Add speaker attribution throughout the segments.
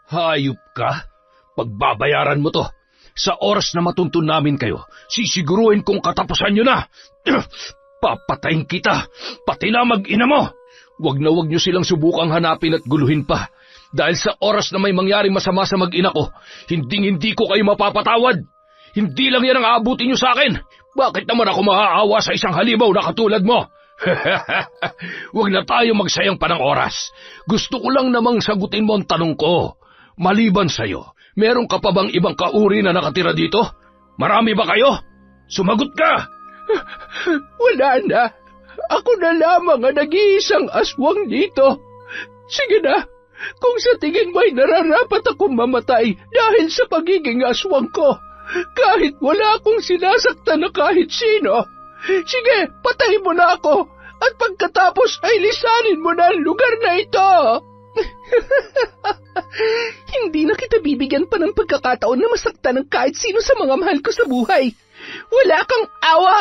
Speaker 1: Hayop ka? Pagbabayaran mo to. Sa oras na matuntun namin kayo, sisiguruhin kong katapusan nyo na. Papatayin kita, pati na mag-ina mo. Wag na wag nyo silang subukang hanapin at guluhin pa. Dahil sa oras na may mangyaring masama sa mag-ina ko, hindi ko kayo mapapatawad. Hindi lang yan ang aabutin nyo sa akin. Bakit naman ako maaawa sa isang halimaw na katulad mo? Wag na tayo magsayang pa ng oras. Gusto ko lang namang sagutin mo ang tanong ko. Maliban sa'yo, meron ka pa bang ibang kauri na nakatira dito? Marami ba kayo? Sumagot ka!
Speaker 2: Wala na. Ako na lamang ang nag-iisang aswang dito. Sige na, kung sa tingin mo ay nararapat akong mamatay dahil sa pagiging aswang ko, kahit wala akong sinasaktan na kahit sino, sige, patayin mo na ako at pagkatapos ay lisanin mo na ang lugar na ito. Hindi na kita bibigyan pa ng pagkakataon na masaktan ng kahit sino sa mga mahal ko sa buhay. Wala kang awa.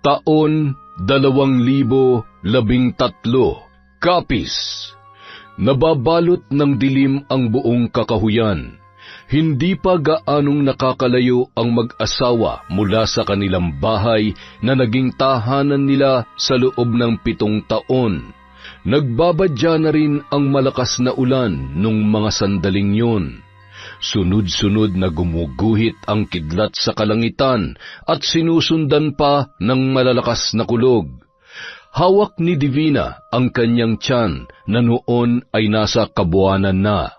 Speaker 1: Taon 2013, Kapis. Nababalot ng dilim ang buong kakahuyan. Hindi pa gaanong nakakalayo ang mag-asawa mula sa kanilang bahay na naging tahanan nila sa loob ng 7 taon. Nagbabadya na rin ang malakas na ulan nung mga sandaling yun. Sunod-sunod na gumuguhit ang kidlat sa kalangitan at sinusundan pa ng malalakas na kulog. Hawak ni Divina ang kanyang tiyan na noon ay nasa kabuanan na.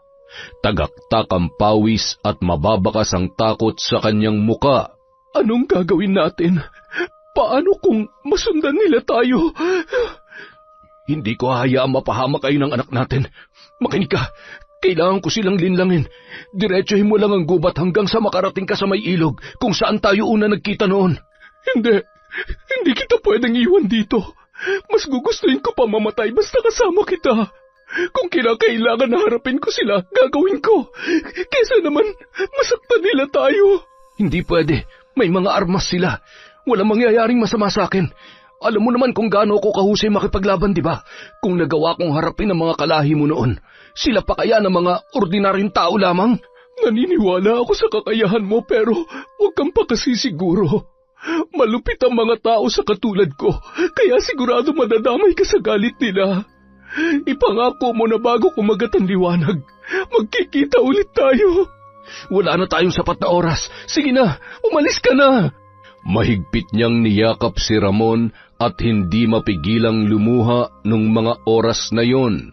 Speaker 1: Tagaktak ang pawis at mababakas ang takot sa kanyang muka.
Speaker 2: Anong gagawin natin? Paano kung masundan nila tayo?
Speaker 1: Hindi ko hayaang mapahamak kayo ng anak natin. Makinig ka. Kailangan ko silang linlangin. Diretsuhin mo lang ang gubat hanggang sa makarating ka sa may ilog kung saan tayo una nagkita noon.
Speaker 2: Hindi kita pwedeng iwan dito. Mas gugustuhin ko pa mamatay basta kasama kita. Kung kinakailangan na harapin ko sila, gagawin ko. Kesa naman, masaktan nila tayo.
Speaker 1: Hindi pwede. May mga armas sila. Walang mangyayaring masama sa akin. Alam mo naman kung gaano ako kahusay makipaglaban, di ba? Kung nagawa kong harapin ang mga kalahi mo noon, sila pa kaya ng mga ordinaryong tao lamang?
Speaker 2: Naniniwala ako sa kakayahan mo pero huwag kang pakasisiguro. Malupit ang mga tao sa katulad ko, kaya sigurado madadamay ka sa galit nila. Ipangako mo na bago kumagat ang liwanag, magkikita ulit tayo.
Speaker 1: Wala na tayong sapat na oras. Sige na, umalis ka na. Mahigpit niyang niyakap si Ramon at hindi mapigilang lumuha nung mga oras na yon.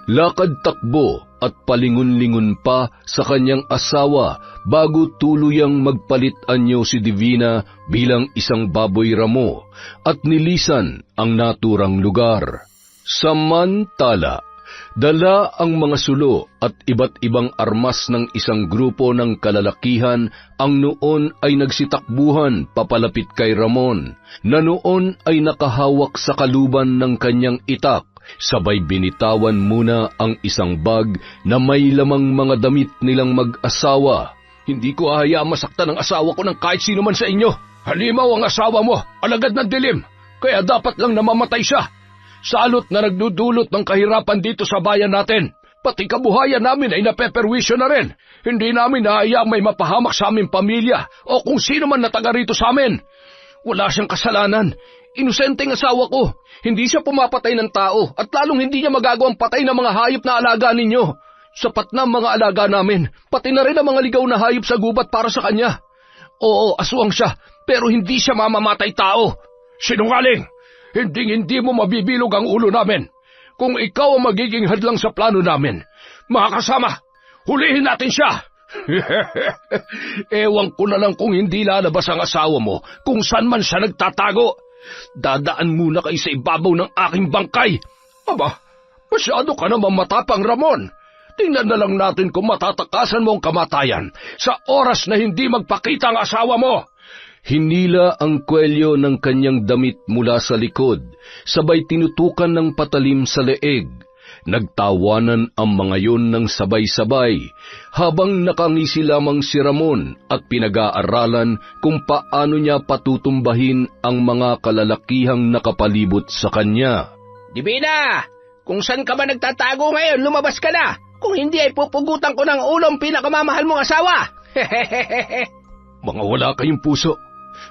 Speaker 1: Lakad-takbo at palingon-lingon pa sa kanyang asawa bago tuluyang magpalit-anyo si Divina bilang isang baboy ramo at nilisan ang naturang lugar. Samantala, dala ang mga sulo at iba't ibang armas ng isang grupo ng kalalakihan ang noon ay nagsitakbuhan papalapit kay Ramon, na noon ay nakahawak sa kaluban ng kanyang itak, sabay binitawan muna ang isang bag na may lamang mga damit nilang mag-asawa. Hindi ko hayaang masaktan ang asawa ko ng kahit sino man sa inyo. Halimaw ang asawa mo, alagad ng dilim, kaya dapat lang namamatay siya. Salot na nagdudulot ng kahirapan dito sa bayan natin. Pati kabuhayan namin ay napeperwisyo na rin. Hindi namin nahayaang may mapahamak sa aming pamilya o kung sino man na taga rito sa amin. Wala siyang kasalanan. Inosenteng asawa ko. Hindi siya pumapatay ng tao at lalong hindi niya magagawang patay ng mga hayop na alaga ninyo. Sapat na ang mga alaga namin, pati na rin ang mga ligaw na hayop sa gubat para sa kanya. Oo, aswang siya, pero hindi siya mamamatay tao. Sinungaling! Hindi mo mabibilog ang ulo namin. Kung ikaw ang magiging hadlang sa plano namin, mga kasama, hulihin natin siya. Ewan ko na lang kung hindi lalabas ang asawa mo kung saan man siya nagtatago. Dadaan muna kayo sa ibabaw ng aking bangkay. Aba, masyado ka naman matapang, Ramon. Tingnan na lang natin kung matatakasan mo ang kamatayan sa oras na hindi magpakita ang asawa mo. Hinila ang kwelyo ng kanyang damit mula sa likod, sabay tinutukan ng patalim sa leeg. Nagtawanan ang mga yun ng sabay-sabay, habang nakangisi lamang si Ramon at pinag-aaralan kung paano niya patutumbahin ang mga kalalakihang nakapalibot sa kanya.
Speaker 2: Divina, kung saan ka ba nagtatago ngayon, lumabas ka na. Kung hindi ay pupugutan ko ng ulo ang pinakamamahal mong asawa.
Speaker 1: Mga wala kayong puso.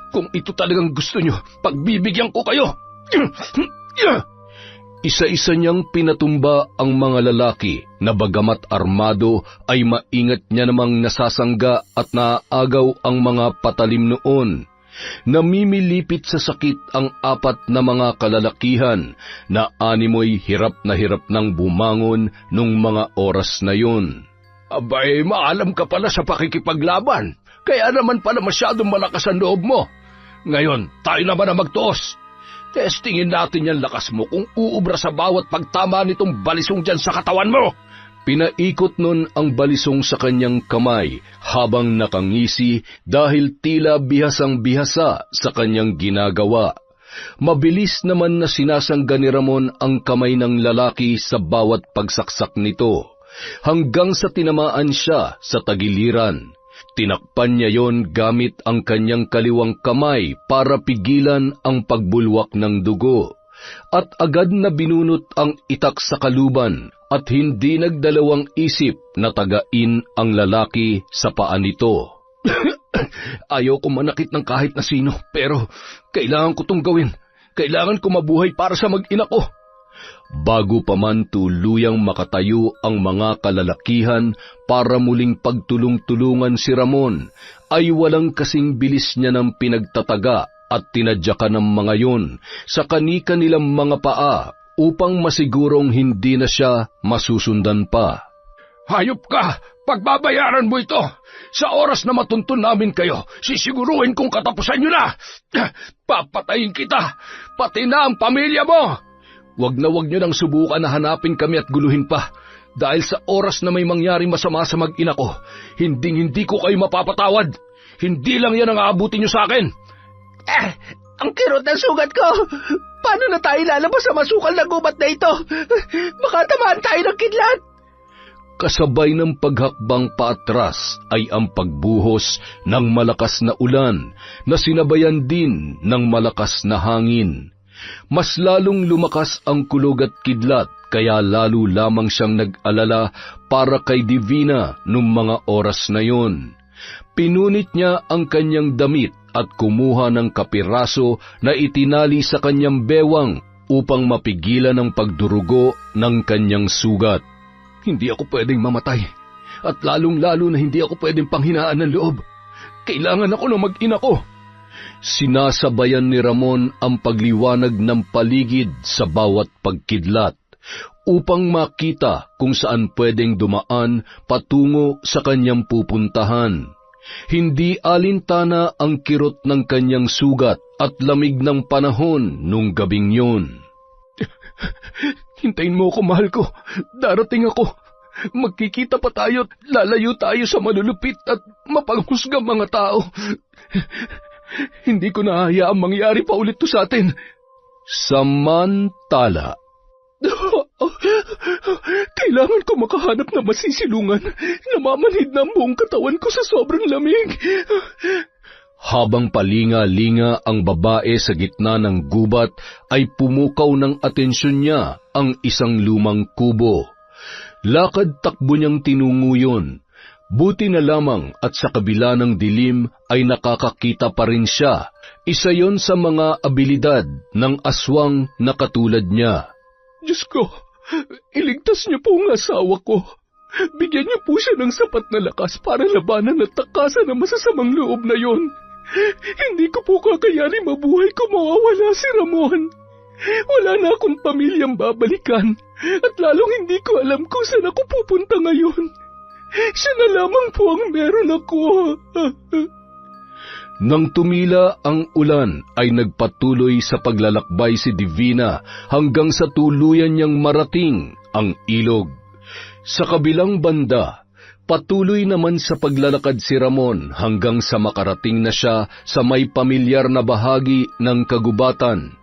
Speaker 1: Kung ito talagang gusto nyo, pagbibigyan ko kayo. Isa-isa niyang pinatumba ang mga lalaki na bagamat armado ay maingat niya namang nasasangga at naaagaw ang mga patalim noon. Namimilipit sa sakit ang 4 na mga kalalakihan na animoy hirap ng bumangon nung mga oras na yun.
Speaker 2: Abay, maalam ka pala sa pakikipaglaban. Kaya naman pala masyadong malakas ang loob mo. Ngayon, tayo naman ang magtuos. Testingin natin yung lakas mo kung uubra sa bawat pagtama nitong balisong dyan sa katawan mo.
Speaker 1: Pinaikot nun ang balisong sa kanyang kamay habang nakangisi dahil tila bihasang-bihasa sa kanyang ginagawa. Mabilis naman na sinasangga ni Ramon ang kamay ng lalaki sa bawat pagsaksak nito, hanggang sa tinamaan siya sa tagiliran. Tinakpan niya yon gamit ang kanyang kaliwang kamay para pigilan ang pagbulwak ng dugo, at agad na binunot ang itak sa kaluban at hindi nagdalawang isip na tagain ang lalaki sa paa nito.
Speaker 2: Ayaw ko manakit ng kahit na sino, pero kailangan ko tong gawin. Kailangan ko mabuhay para sa mag-ina ko.
Speaker 1: Bago pa man tuluyang makatayo ang mga kalalakihan para muling pagtulong-tulungan si Ramon, ay walang kasing bilis niya ng pinagtataga at tinadyakan ng mga yon sa kani-kanilang mga paa upang masigurong hindi na siya masusundan pa.
Speaker 2: Hayop ka! Pagbabayaran mo ito! Sa oras na matuntun namin kayo, sisiguruhin kong katapusan nyo na! Papatayin kita! Pati na ang pamilya mo! Wag nyo nang subukan na hanapin kami at guluhin pa. Dahil sa oras na may mangyari masama sa mag-ina ko, hindi ko kayo mapapatawad. Hindi lang yan ang aabutin nyo sa akin. Ang kirot ng sugat ko! Paano na tayo lalabas sa masukal na gubat na ito? Baka tamaan tayo ng kidlat.
Speaker 1: Kasabay ng paghakbang paatras ay ang pagbuhos ng malakas na ulan na sinabayan din ng malakas na hangin. Mas lalong lumakas ang kulog at kidlat, kaya lalo lamang siyang nag-alala para kay Divina nung mga oras na yon. Pinunit niya ang kanyang damit at kumuha ng kapiraso na itinali sa kanyang bewang upang mapigilan ang pagdurugo ng kanyang sugat.
Speaker 2: Hindi ako pwedeng mamatay, at lalong-lalo na hindi ako pwedeng panghinaan ng loob. Kailangan ako ng mag-ina ko.
Speaker 1: Sinasabayan ni Ramon ang pagliwanag ng paligid sa bawat pagkidlat upang makita kung saan pwedeng dumaan patungo sa kanyang pupuntahan. Hindi alintana ang kirot ng kanyang sugat at lamig ng panahon nung gabing yun.
Speaker 2: Hintayin mo ako, mahal ko. Darating ako. Magkikita pa tayo at lalayo tayo sa malulupit at mapanghusgang mga tao. Hindi ko nahahayaang mangyari pa ulit to sa atin.
Speaker 1: Samantala,
Speaker 2: kailangan ko makahanap na masisilungan. Namamanhid na ang buong katawan ko sa sobrang lamig.
Speaker 1: Habang palinga-linga ang babae sa gitna ng gubat, ay pumukaw ng atensyon niya ang isang lumang kubo. Lakad-takbo niyang tinungo yun. Buti na lamang at sa kabila ng dilim ay nakakakita pa rin siya. Isa yon sa mga abilidad ng aswang na katulad niya.
Speaker 2: Diyos ko, iligtas niyo po ang asawa ko. Bigyan niyo po siya ng sapat na lakas para labanan at takasan ang masasamang loob na yon. Hindi ko po kakayanin mabuhay kung mawawala si Ramon. Wala na akong pamilyang babalikan at lalong hindi ko alam kung saan ako pupunta ngayon. Siya na lamang po ang meron ako.
Speaker 1: Nang tumila ang ulan ay nagpatuloy sa paglalakbay si Divina hanggang sa tuluyan niyang marating ang ilog. Sa kabilang banda, patuloy naman sa paglalakad si Ramon hanggang sa makarating na siya sa may pamilyar na bahagi ng kagubatan.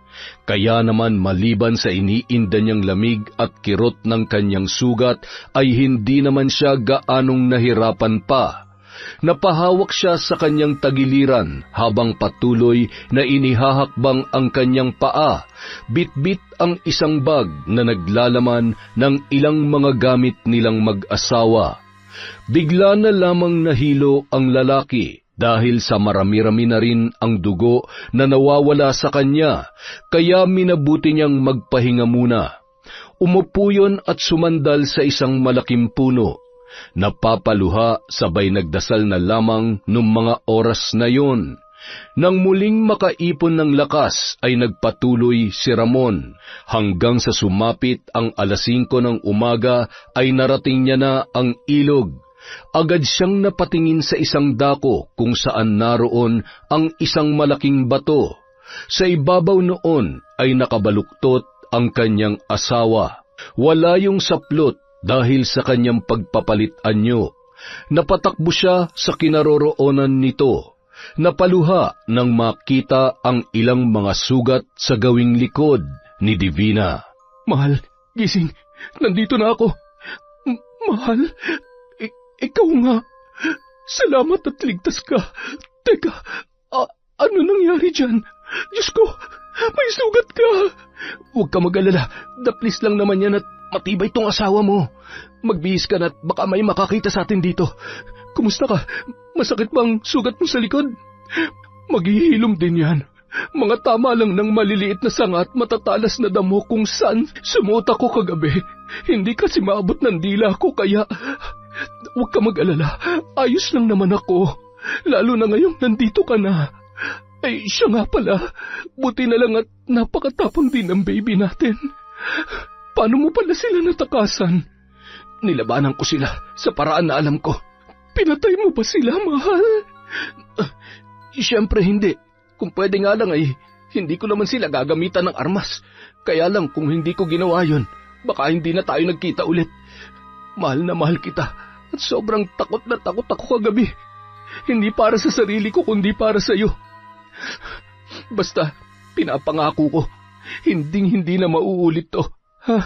Speaker 1: Kaya naman maliban sa iniinda niyang lamig at kirot ng kanyang sugat, ay hindi naman siya gaanong nahirapan pa. Napahawak siya sa kanyang tagiliran habang patuloy na inihahakbang ang kanyang paa, bitbit ang isang bag na naglalaman ng ilang mga gamit nilang mag-asawa. Bigla na lamang nahilo ang lalaki dahil sa marami-rami na rin ang dugo na nawawala sa kanya, kaya minabuti niyang magpahinga muna. Umupo yun at sumandal sa isang malaking puno. Napapaluha sabay nagdasal na lamang nung mga oras na yon. Nang muling makaipon ng lakas ay nagpatuloy si Ramon hanggang sa sumapit ang 5:00 ng umaga ay narating niya na ang ilog. Agad siyang napatingin sa isang dako kung saan naroon ang isang malaking bato. Sa ibabaw noon ay nakabaluktot ang kanyang asawa. Wala yung saplot dahil sa kanyang pagpapalit anyo. Napatakbo siya sa kinaroroonan nito. Napaluha nang makita ang ilang mga sugat sa gawing likod ni Divina.
Speaker 2: Mahal, gising. Nandito na ako. Mahal, ikaw nga. Salamat at ligtas ka. Teka, ano nangyari dyan? Diyos ko, may sugat ka. Huwag ka mag-alala. Daplis lang naman yan at matibay tong asawa mo. Magbihis ka na at baka may makakita sa atin dito. Kumusta ka? Masakit bang sugat mo sa likod? Maghihilom din yan. Mga tama lang ng maliliit na sanga at matatalas na damo kung saan sumuot ako kagabi. Hindi kasi maabot ng dila ko kaya... Huwag ka mag-alala. Ayos lang naman ako. Lalo na ngayong nandito ka na. Ay, siya nga pala. Buti na lang at napakatapang din ang baby natin. Paano mo pala sila natakasan? Nilabanan ko sila sa paraan na alam ko. Pinatay mo ba sila, mahal? Siyempre hindi. Kung pwede nga lang ay hindi ko naman sila gagamitan ng armas. Kaya lang kung hindi ko ginawa yun, baka hindi na tayo nagkita ulit. Mahal na mahal kita at sobrang takot na takot ako kagabi. Hindi para sa sarili ko kundi para sa iyo. Basta pinapangako ko, hindi na mauulit to. Ha?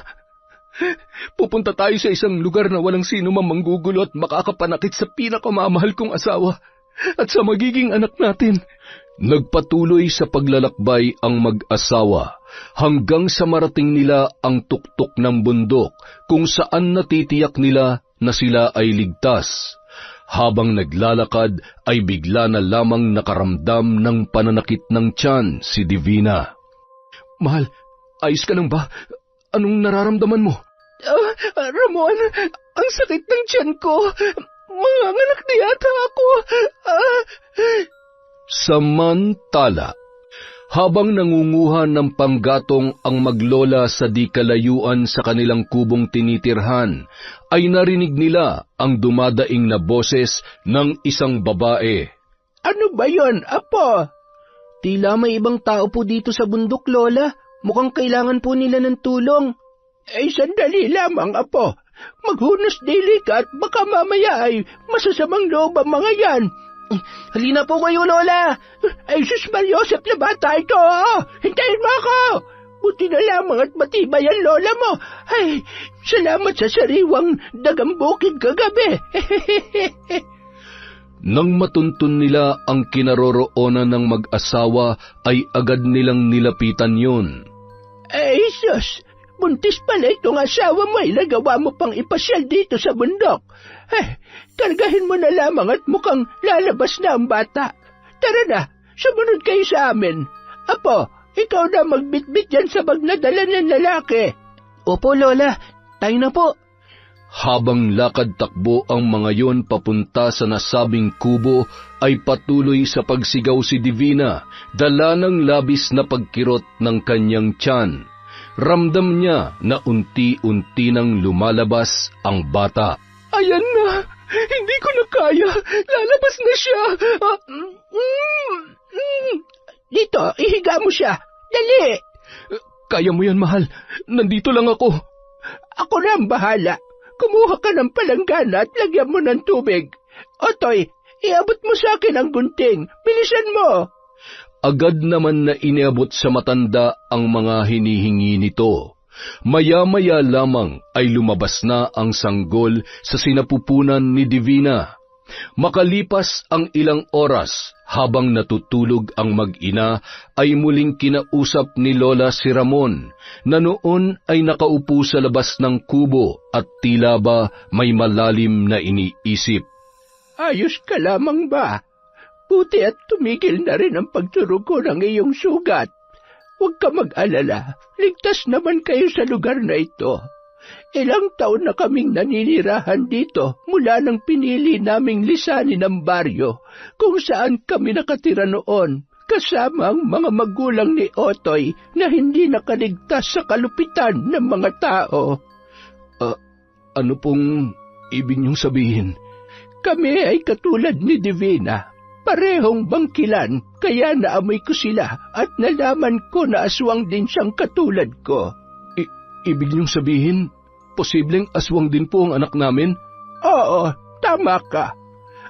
Speaker 2: Pupunta tayo sa isang lugar na walang sino mang manggugulo at makakapanakit sa pinakamamahal kong asawa at sa magiging anak natin.
Speaker 1: Nagpatuloy sa paglalakbay ang mag-asawa hanggang sa marating nila ang tuktok ng bundok kung saan natitiyak nila na sila ay ligtas. Habang naglalakad ay bigla na lamang nakaramdam ng pananakit ng tiyan si Divina.
Speaker 2: Mahal, ayos ka lang ba? Anong nararamdaman mo? Ramon, ang sakit ng tiyan ko. Manganganak na yata ako.
Speaker 1: Samantala, habang nangunguha ng panggatong ang maglola sa di kalayuan sa kanilang kubong tinitirhan, ay narinig nila ang dumadaing na boses ng isang babae.
Speaker 2: Ano ba yon, Apo? Tila may ibang tao po dito sa bundok, Lola. Mukhang kailangan po nila ng tulong. Sandali lamang, Apo. Maghunos dili ka at baka mamaya ay masasamang loob ang mga yan. Halina po kayo, Lola. Sus Mariosep na bata ito. Hintayin mo ako. Buti na lamang at matibay ang lola mo. Ay, salamat sa sariwang dagang bukid kagabi.
Speaker 1: Nang matuntun nila ang kinaroroonan ng mag-asawa, ay agad nilang nilapitan yun.
Speaker 2: Sus, buntis pala itong asawa mo. Nagawa mo pang ipasyal dito sa bundok. Kargahin mo na lamang at mukhang lalabas na ang bata. Tara na, sumunod kayo sa amin. Apo, ikaw na magbitbit yan sa bag na dala ng lalaki. Opo, Lola. Tayo na po.
Speaker 1: Habang lakad-takbo ang mga yon papunta sa nasabing kubo, ay patuloy sa pagsigaw si Divina, dala ng labis na pagkirot ng kanyang tiyan. Ramdam niya na unti-unti nang lumalabas ang bata.
Speaker 2: Ayan na! Hindi ko na kaya! Lalabas na siya! Dito, ihiga mo siya! Dali! Kaya mo yan, mahal. Nandito lang ako. Ako na ang bahala. Kumuha ka ng palanggana at lagyan mo ng tubig. Otoy, iabot mo sa akin ang gunting. Bilisan mo!
Speaker 1: Agad naman na iniabot sa matanda ang mga hinihingi nito. Maya-maya lamang ay lumabas na ang sanggol sa sinapupunan ni Divina. Makalipas ang ilang oras, habang natutulog ang mag-ina, ay muling kinausap ni Lola si Ramon, na noon ay nakaupo sa labas ng kubo at tila ba may malalim na iniisip.
Speaker 2: Ayos ka lamang ba? Buti at tumigil na rin ang pagdurugo ng iyong sugat. Huwag ka mag-alala, ligtas naman kayo sa lugar na ito. Ilang taon na kaming naninirahan dito mula nang pinili naming lisanin ang baryo kung saan kami nakatira noon, kasama ang mga magulang ni Otoy na hindi nakaligtas sa kalupitan ng mga tao.
Speaker 1: Ano pong ibig niyong sabihin?
Speaker 2: Kami ay katulad ni Divina, parehong bangkilan, kaya naamoy ko sila at nalaman ko na aswang din siyang katulad ko.
Speaker 1: Ibig niyong sabihin, posibleng aswang din po ang anak namin?
Speaker 2: Oo, tama ka.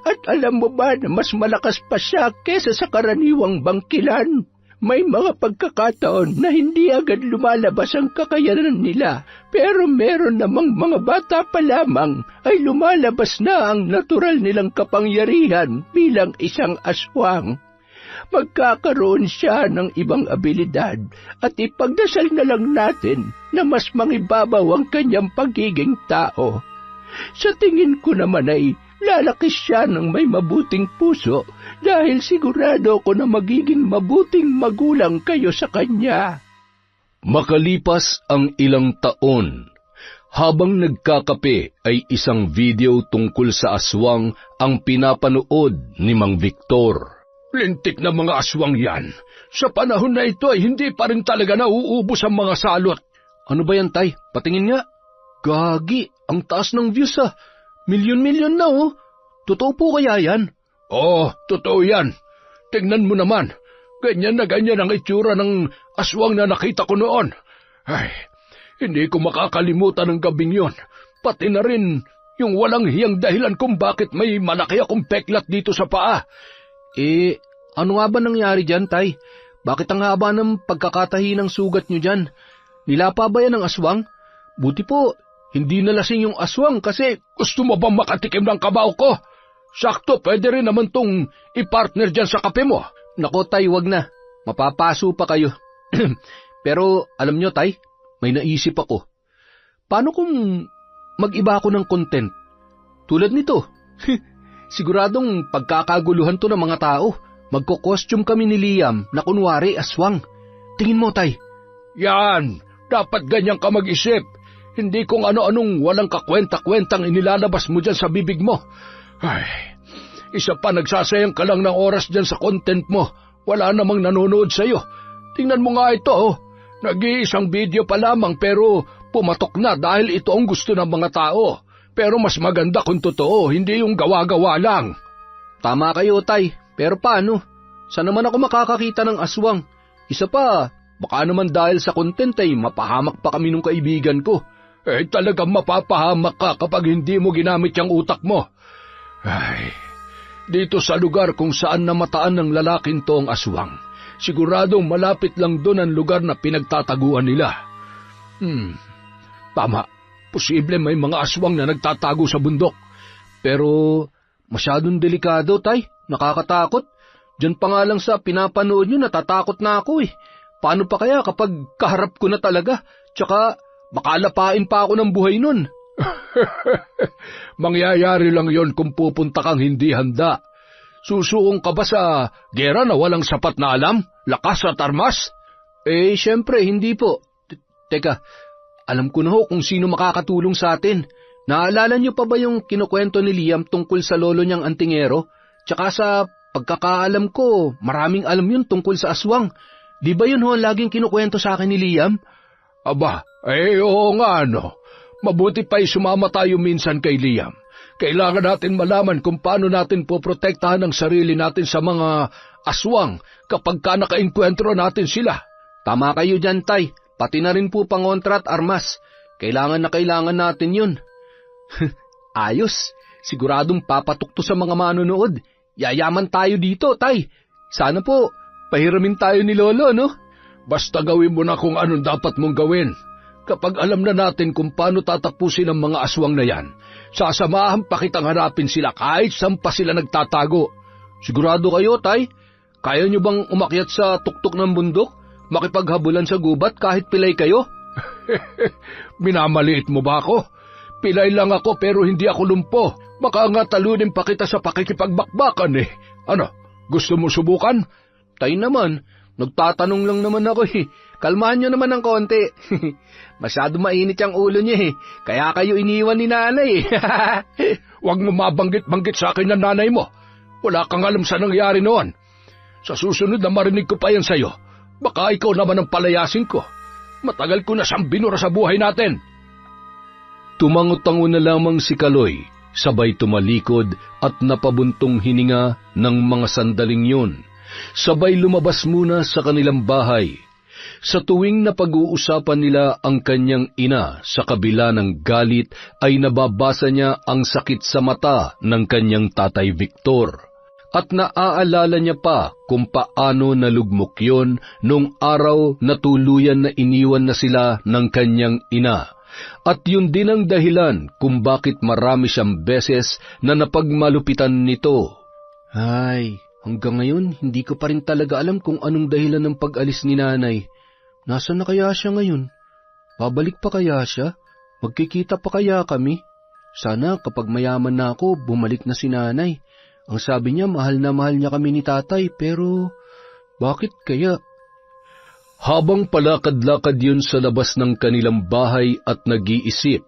Speaker 2: At alam mo ba na mas malakas pa siya kesa sa karaniwang bangkilan? May mga pagkakataon na hindi agad lumalabas ang kakayanan nila, pero meron namang mga bata pa lamang ay lumalabas na ang natural nilang kapangyarihan bilang isang aswang. Magkakaroon siya ng ibang abilidad at ipagdasal na lang natin na mas mangibabaw ang kanyang pagiging tao. Sa tingin ko naman ay lalaki siya ng may mabuting puso dahil sigurado ko na magiging mabuting magulang kayo sa kanya.
Speaker 1: Makalipas ang ilang taon, habang nagkakape ay isang video tungkol sa aswang ang pinapanood ni Mang Victor.
Speaker 2: Lintik na mga aswang yan. Sa panahon na ito ay hindi pa rin talaga nauubos ang mga salot.
Speaker 1: Ano ba yan, Tay? Patingin nga. Gagi, ang taas ng views ah. Milyon-milyon na oh. Totoo po kaya yan?
Speaker 2: Oo, totoo yan. Tingnan mo naman. Ganyan na ganyan ang itsura ng aswang na nakita ko noon. Ay, hindi ko makakalimutan ang gabing yon. Pati na rin yung walang hiyang dahilan kung bakit may malaki akong peklat dito sa paa.
Speaker 1: Ano nga ba nangyari dyan, Tay? Bakit ang haba ng pagkakatahi ng sugat nyo dyan? Nilapa ba yan ng aswang? Buti po, hindi nalasing yung aswang kasi...
Speaker 2: Gusto mo bang makatikim ng kabaw ko? Sakto, pwede rin naman tong i-partner dyan sa kape mo.
Speaker 1: Nako, Tay, wag na. Mapapaso pa kayo. Pero, alam nyo, Tay, may naisip ako. Paano kung mag-iba ako ng content? Tulad nito. Siguradong pagkakaguluhan to ng mga tao. Magko-costume kami ni Liam na kunwari aswang. Tingin mo, Tay.
Speaker 2: Yan, dapat ganyan ka mag-isip. Hindi kung ano-anong walang kakwenta-kwentang inilalabas mo dyan sa bibig mo. Ay, isa pa nagsasayang ka lang ng oras dyan sa content mo. Wala namang nanonood sa'yo. Tingnan mo nga ito, oh. Nag-iisang video pa lamang pero pumatok na dahil ito ang gusto ng mga tao. Pero mas maganda kung totoo, hindi yung gawa-gawa lang.
Speaker 1: Tama kayo, Tay. Pero paano? Saan naman ako makakakita ng aswang? Isa pa, baka naman dahil sa content ay mapahamak pa kami nung kaibigan ko.
Speaker 2: Talagang mapapahamak ka kapag hindi mo ginamit yung utak mo. Ay, dito sa lugar kung saan namataan ng lalaking to ang aswang, siguradong malapit lang doon ang lugar na pinagtataguan nila. Tama. Posible may mga aswang na nagtatago sa bundok.
Speaker 1: Pero masyadong delikado, Tay. Nakakatakot. Diyan pa nga lang sa pinapanood nyo, natatakot na ako eh. Paano pa kaya kapag kaharap ko na talaga? Tsaka baka lapain pa ako ng buhay nun.
Speaker 2: Mangyayari lang yon kung pupunta kang hindi handa. Susuong ka ba sa gera na walang sapat na alam, lakas at armas?
Speaker 1: Siyempre, hindi po. Teka, alam ko na ho kung sino makakatulong sa atin. Naalala niyo pa ba yung kinukwento ni Liam tungkol sa lolo niyang antingero? Tsaka sa pagkakaalam ko, maraming alam yun tungkol sa aswang. Di ba yun ho laging kinukwento sa akin ni Liam?
Speaker 2: Aba, oo nga no. Mabuti pa'y sumama tayo minsan kay Liam. Kailangan natin malaman kung paano natin poprotektahan ang sarili natin sa mga aswang kapag ka nakainkwentro natin sila.
Speaker 1: Tama kayo dyan, Tay. Pati na rin po pangontra at armas. Kailangan na kailangan natin yun. Ayos. Siguradong papatok to sa mga manonood. Yayaman tayo dito, Tay. Sana po, pahiramin tayo ni Lolo, no?
Speaker 2: Basta gawin mo na kung anong dapat mong gawin. Kapag alam na natin kung paano tatapusin ang mga aswang na yan, Sasamahan pa kitang hanapin sila kahit saan pa sila nagtatago. Sigurado kayo, Tay? Kaya niyo bang umakyat sa tuktok ng bundok? Makipaghabulan sa gubat kahit pilay kayo? Minamaliit mo ba ako? Pilay lang ako pero hindi ako lumpo. Baka nga talunin pa kita sa pakikipagbakbakan eh. Ano, gusto mo subukan? Tay naman, nagtatanong lang naman ako eh. Kalmahan niyo naman ng konti. Masyado mainit yung ulo niya eh. Kaya kayo iniwan ni nanay eh. Huwag mo mabanggit-banggit sa akin ng nanay mo. Wala kang alam sa nangyari noon. Sa susunod na marinig ko pa yan sa'yo, baka ikaw naman ang palayasin ko. Matagal ko na siyang binura sa buhay natin.
Speaker 1: Tumangot-tango na lamang si Kaloy, sabay tumalikod at napabuntong hininga ng mga sandaling yun. Sabay lumabas muna sa kanilang bahay. Sa tuwing napag-uusapan nila ang kanyang ina sa kabila ng galit ay nababasa niya ang sakit sa mata ng kanyang tatay Victor. At naaalala niya pa kung paano nalugmok yon nung araw na tuluyan na iniwan na sila ng kanyang ina. At yun din ang dahilan kung bakit marami siyang beses na napagmalupitan nito. Ay, hanggang ngayon hindi ko pa rin talaga alam kung anong dahilan ng pag-alis ni nanay. Nasaan na kaya siya ngayon? Babalik pa kaya siya? Magkikita pa kaya kami? Sana kapag mayaman na ako, bumalik na si nanay. Ang sabi niya, mahal na mahal niya kami ni tatay, pero bakit kaya? Habang palakad-lakad yun sa labas ng kanilang bahay at nag-iisip,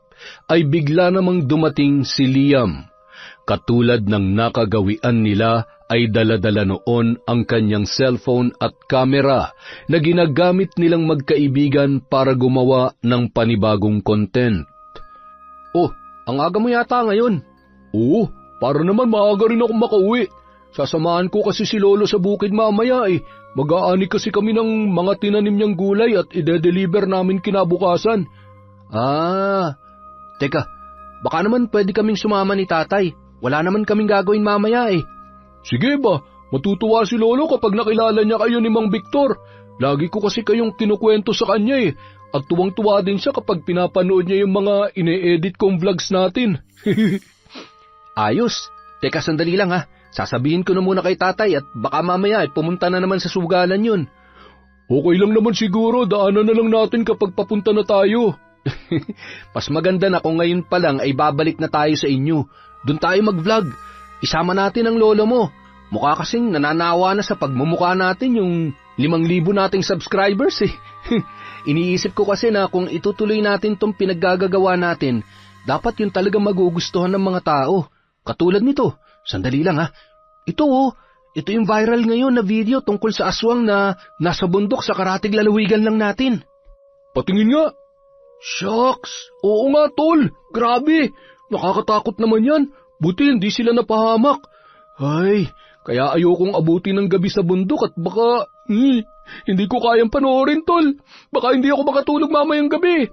Speaker 1: ay bigla namang dumating si Liam. Katulad ng nakagawian nila, ay dala-dala noon ang kanyang cellphone at camera na ginagamit nilang magkaibigan para gumawa ng panibagong content. Oh, ang aga mo yata ngayon. Oo, para naman maaga rin akong makauwi. Sasamahan ko kasi si Lolo sa bukid mamaya eh. Mag-aani kasi kami ng mga tinanim niyang gulay at ide-deliver namin kinabukasan. Ah, teka, baka naman pwede kaming sumama ni tatay. Wala naman kaming gagawin mamaya eh. Sige ba, matutuwa si Lolo kapag nakilala niya kayo ni Mang Victor. Lagi ko kasi kayong kinukwento sa kanya eh. At tuwang-tuwa din siya kapag pinapanood niya yung mga ine-edit kong vlogs natin. Ayos. Teka, sandali lang ha. Sasabihin ko na muna kay tatay at baka mamaya ay pumunta na naman sa sugalan yun. Okay lang naman siguro, daanan na lang natin kapag papunta na tayo. Mas maganda na kung ngayon pa lang ay babalik na tayo sa inyo. Doon tayo mag-vlog. Isama natin ang lolo mo. Mukha kasing nananawa na sa pagmumukha natin yung 5,000 nating subscribers eh. Iniisip ko kasi na kung itutuloy natin tong pinaggagawa natin, dapat yun talaga magugustuhan ng mga tao. Katulad nito, sandali lang ha. Ito yung viral ngayon na video tungkol sa aswang na nasa bundok sa karatig lalawigan lang natin. Patingin nga. Shucks, oo nga tol, grabe. Nakakatakot naman yan, buti hindi sila napahamak. Ay, kaya ayokong abutin ng gabi sa bundok at baka, hindi ko kayang panoorin tol. Baka hindi ako makatulog mamayang gabi.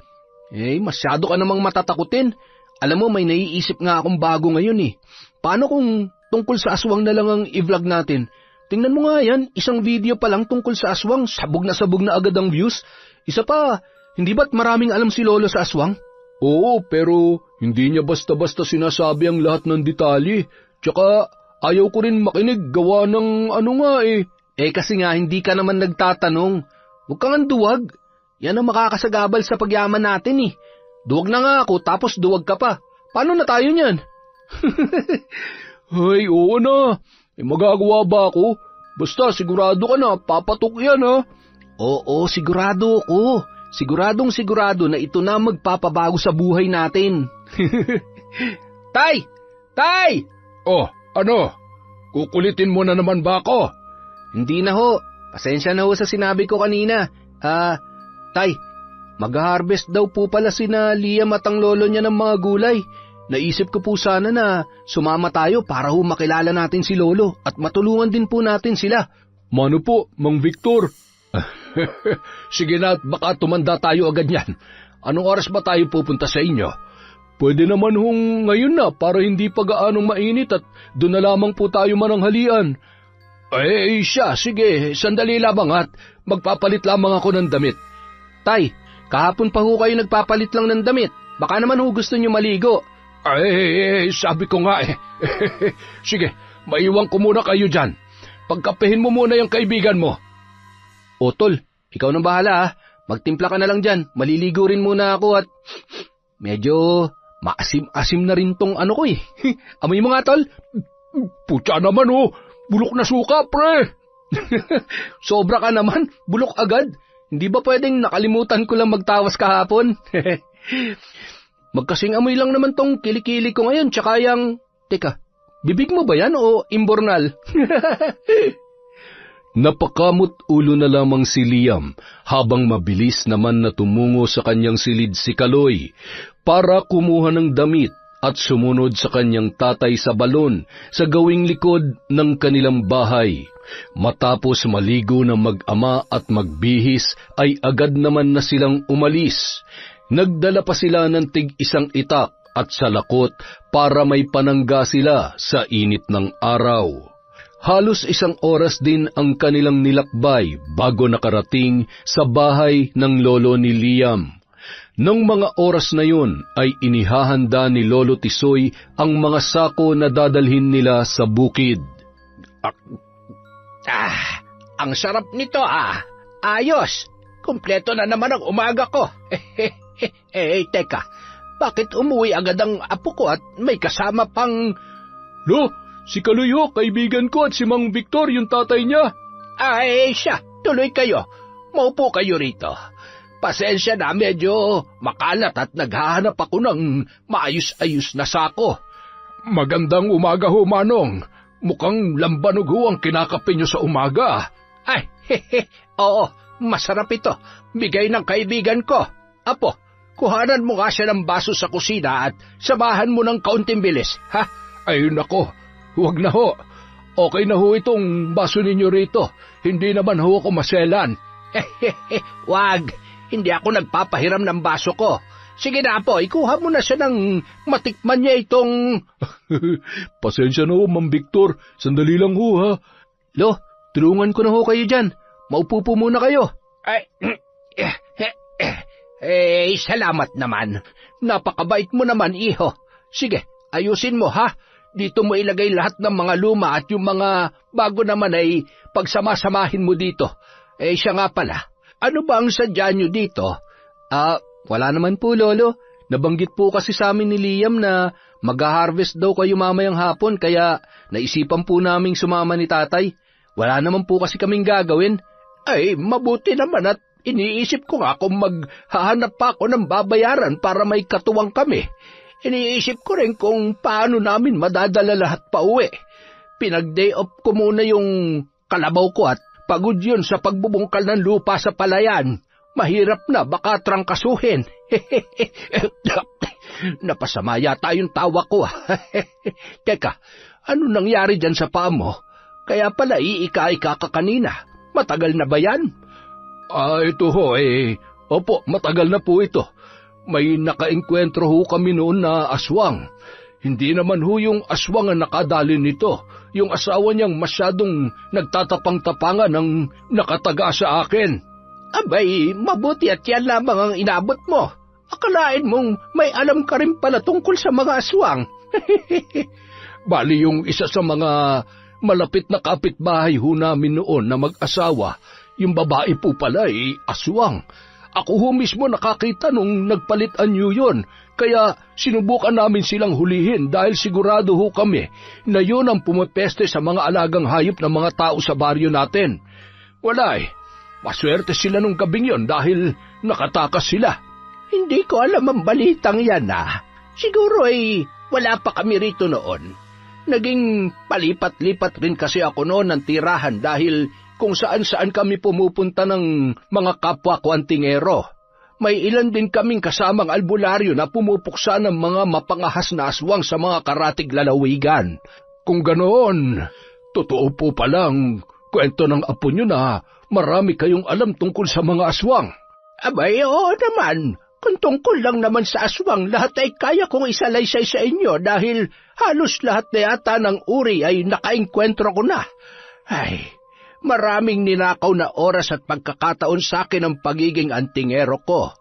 Speaker 1: Masyado ka namang matatakutin. Alam mo, may naiisip nga akong bago ngayon eh. Paano kung tungkol sa aswang na lang ang i-vlog natin? Tingnan mo nga yan, isang video pa lang tungkol sa aswang, sabog na agad ang views. Isa pa, hindi ba't maraming alam si Lolo sa aswang? Oo, pero hindi niya basta-basta sinasabi ang lahat ng detalye. Tsaka ayaw ko rin makinig gawa ng ano nga eh. Kasi nga hindi ka naman nagtatanong. Huwag kang anduwag. Yan ang makakasagabal sa pagyaman natin eh. Duwag na nga ako tapos duwag ka pa. Paano na tayo niyan? Ay, oo na. Magagawa ba ako? Basta sigurado ka na, papatok yan ha. Oo, sigurado ako. Siguradong-sigurado na ito na magpapabago sa buhay natin. Tay! Tay! Oh, ano? Kukulitin mo na naman ba ako? Hindi na ho. Pasensya na ho sa sinabi ko kanina. Tay, mag-harvest daw po pala sina Liam at ang lolo niya ng mga gulay. Naisip ko po sana na sumama tayo para ho makilala natin si Lolo at matulungan din po natin sila. Mano po, Mang Victor? Sige na at baka tumanda tayo agad yan. Anong oras ba tayo pupunta sa inyo? Pwede naman hong ngayon na para hindi pa gaanong mainit at doon na lamang po tayo mananghalian. Siya, sige, sandali lamang at magpapalit lamang ako ng damit. Tay, kahapon pa ho kayo nagpapalit lang ng damit. Baka naman ho gusto niyo maligo.
Speaker 2: Ay, sabi ko nga eh. Sige, maiwan ko muna kayo dyan. Pagkapehin mo muna yung kaibigan mo.
Speaker 1: O tol, ikaw nang bahala ha. Magtimpla ka na lang dyan. Maliligo rin muna ako at medyo maasim-asim na rin tong ano ko eh. Amoy mo nga tol.
Speaker 2: Putya naman oh, bulok na suka pre.
Speaker 1: Sobra ka naman, bulok agad. Hindi ba pwedeng nakalimutan ko lang magtawas kahapon? Magkasing amoy lang naman tong kilikili ko ngayon, tsaka yung... Teka, bibig mo ba yan o imbornal? Napakamot ulo na lamang si Liam habang mabilis naman na tumungo sa kanyang silid si Kaloy para kumuha ng damit at sumunod sa kanyang tatay sa balon sa gawing likod ng kanilang bahay. Matapos maligo ng mag-ama at magbihis ay agad naman na silang umalis. Nagdala pa sila ng tig-isang itak at salakot para may panangga sila sa init ng araw. Halos 1 oras din ang kanilang nilakbay bago nakarating sa bahay ng lolo ni Liam. Nang mga oras na yun ay inihahanda ni Lolo Tisoy ang mga sako na dadalhin nila sa bukid.
Speaker 2: Ang sarap nito ah. Ayos. Kumpleto na naman ang umaga ko. Teka. Bakit umuwi agad ang apo ko at may kasama pang...
Speaker 1: Lo, si Kaluyo, kaibigan ko at si Mang Victor, yung tatay niya.
Speaker 2: Ay, siya. Tuloy kayo. Maupo kayo rito. Pasensya na medyo makalat at naghahanap ako ng maayos-ayos na sako. Magandang umaga ho, Manong. Mukhang lambanog ho ang kinakape nyo sa umaga. Ay, oo, masarap ito. Bigay ng kaibigan ko. Apo, kuhanan mo nga siya ng baso sa kusina at samahan mo ng kaunting bilis, ha? Ay, nako, huwag na ho. Okay na ho itong baso ninyo rito. Hindi naman ho ako maselan. Wag, hindi ako nagpapahiram ng baso ko. Sige na po, ikuha mo na siya ng matikman niya itong...
Speaker 1: Pasensya na ho, Mang Victor. Sandali lang ho, ha? Lo, tulungan ko na ho kayo dyan. Maupo po muna kayo.
Speaker 2: Ay, salamat naman. Napakabait mo naman, iho. Sige, ayusin mo, ha? Dito mo ilagay lahat ng mga luma at yung mga bago naman ay pagsamasamahin mo dito. Siya nga pala, ano ba ang sadya nyo dito?
Speaker 1: Wala naman po, Lolo. Nabanggit po kasi sa amin ni Liam na mag-harvest daw kayo mamayang hapon, kaya naisipan po naming sumama ni tatay. Wala naman po kasi kaming gagawin.
Speaker 2: Ay, mabuti naman at iniisip ko nga kung maghahanap pa ako ng babayaran para may katuwang kami. Iniisip ko rin kung paano namin madadala lahat pa uwi. Pinag-day off ko muna yung kalabaw ko at pagod yun sa pagbubungkal ng lupa sa palayan. Mahirap na, baka trangkasuhin. Napasama yata yung tawa ko. Teka, ano nangyari dyan sa paa mo? Kaya pala iika-ika ka kanina. Matagal na ba yan? Ito ho Opo, matagal na po ito. May nakaengkwentro ho kami noon na aswang. Hindi naman ho yung aswang ang nakadali nito. Yung asawa niyang masyadong nagtatapang-tapangan ang nakataga sa akin. Abay, mabuti at yan lamang ang inabot mo. Akalain mong may alam ka rin pala tungkol sa mga aswang. Bali yung isa sa mga malapit na kapitbahay ho namin noon na mag-asawa, yung babae po pala aswang. Ako ho mismo nakakita nung nagpalitan niyo yun, kaya sinubukan namin silang hulihin dahil sigurado ho kami na yun ang pumapeste sa mga alagang hayop ng mga tao sa baryo natin. Wala maswerte sila nung gabing yon dahil nakatakas sila. Hindi ko alam ang balitang yan Siguro wala pa kami rito noon. Naging palipat-lipat rin kasi ako noon ng tirahan dahil kung saan-saan kami pumupunta ng mga kapwa ko antingero. May ilan din kaming kasamang albularyo na pumupuksa ng mga mapangahas na aswang sa mga karatig lalawigan. Kung ganoon, totoo po palang kwento ng apo nyo na marami kayong alam tungkol sa mga aswang. Abay, oo naman. Kung tungkol lang naman sa aswang, lahat ay kaya kong isalaysay sa inyo dahil halos lahat na yata ng uri ay nakaengkwentro ko na. Ay, maraming ninakaw na oras at pagkakataon sa akin ang pagiging antingero ko.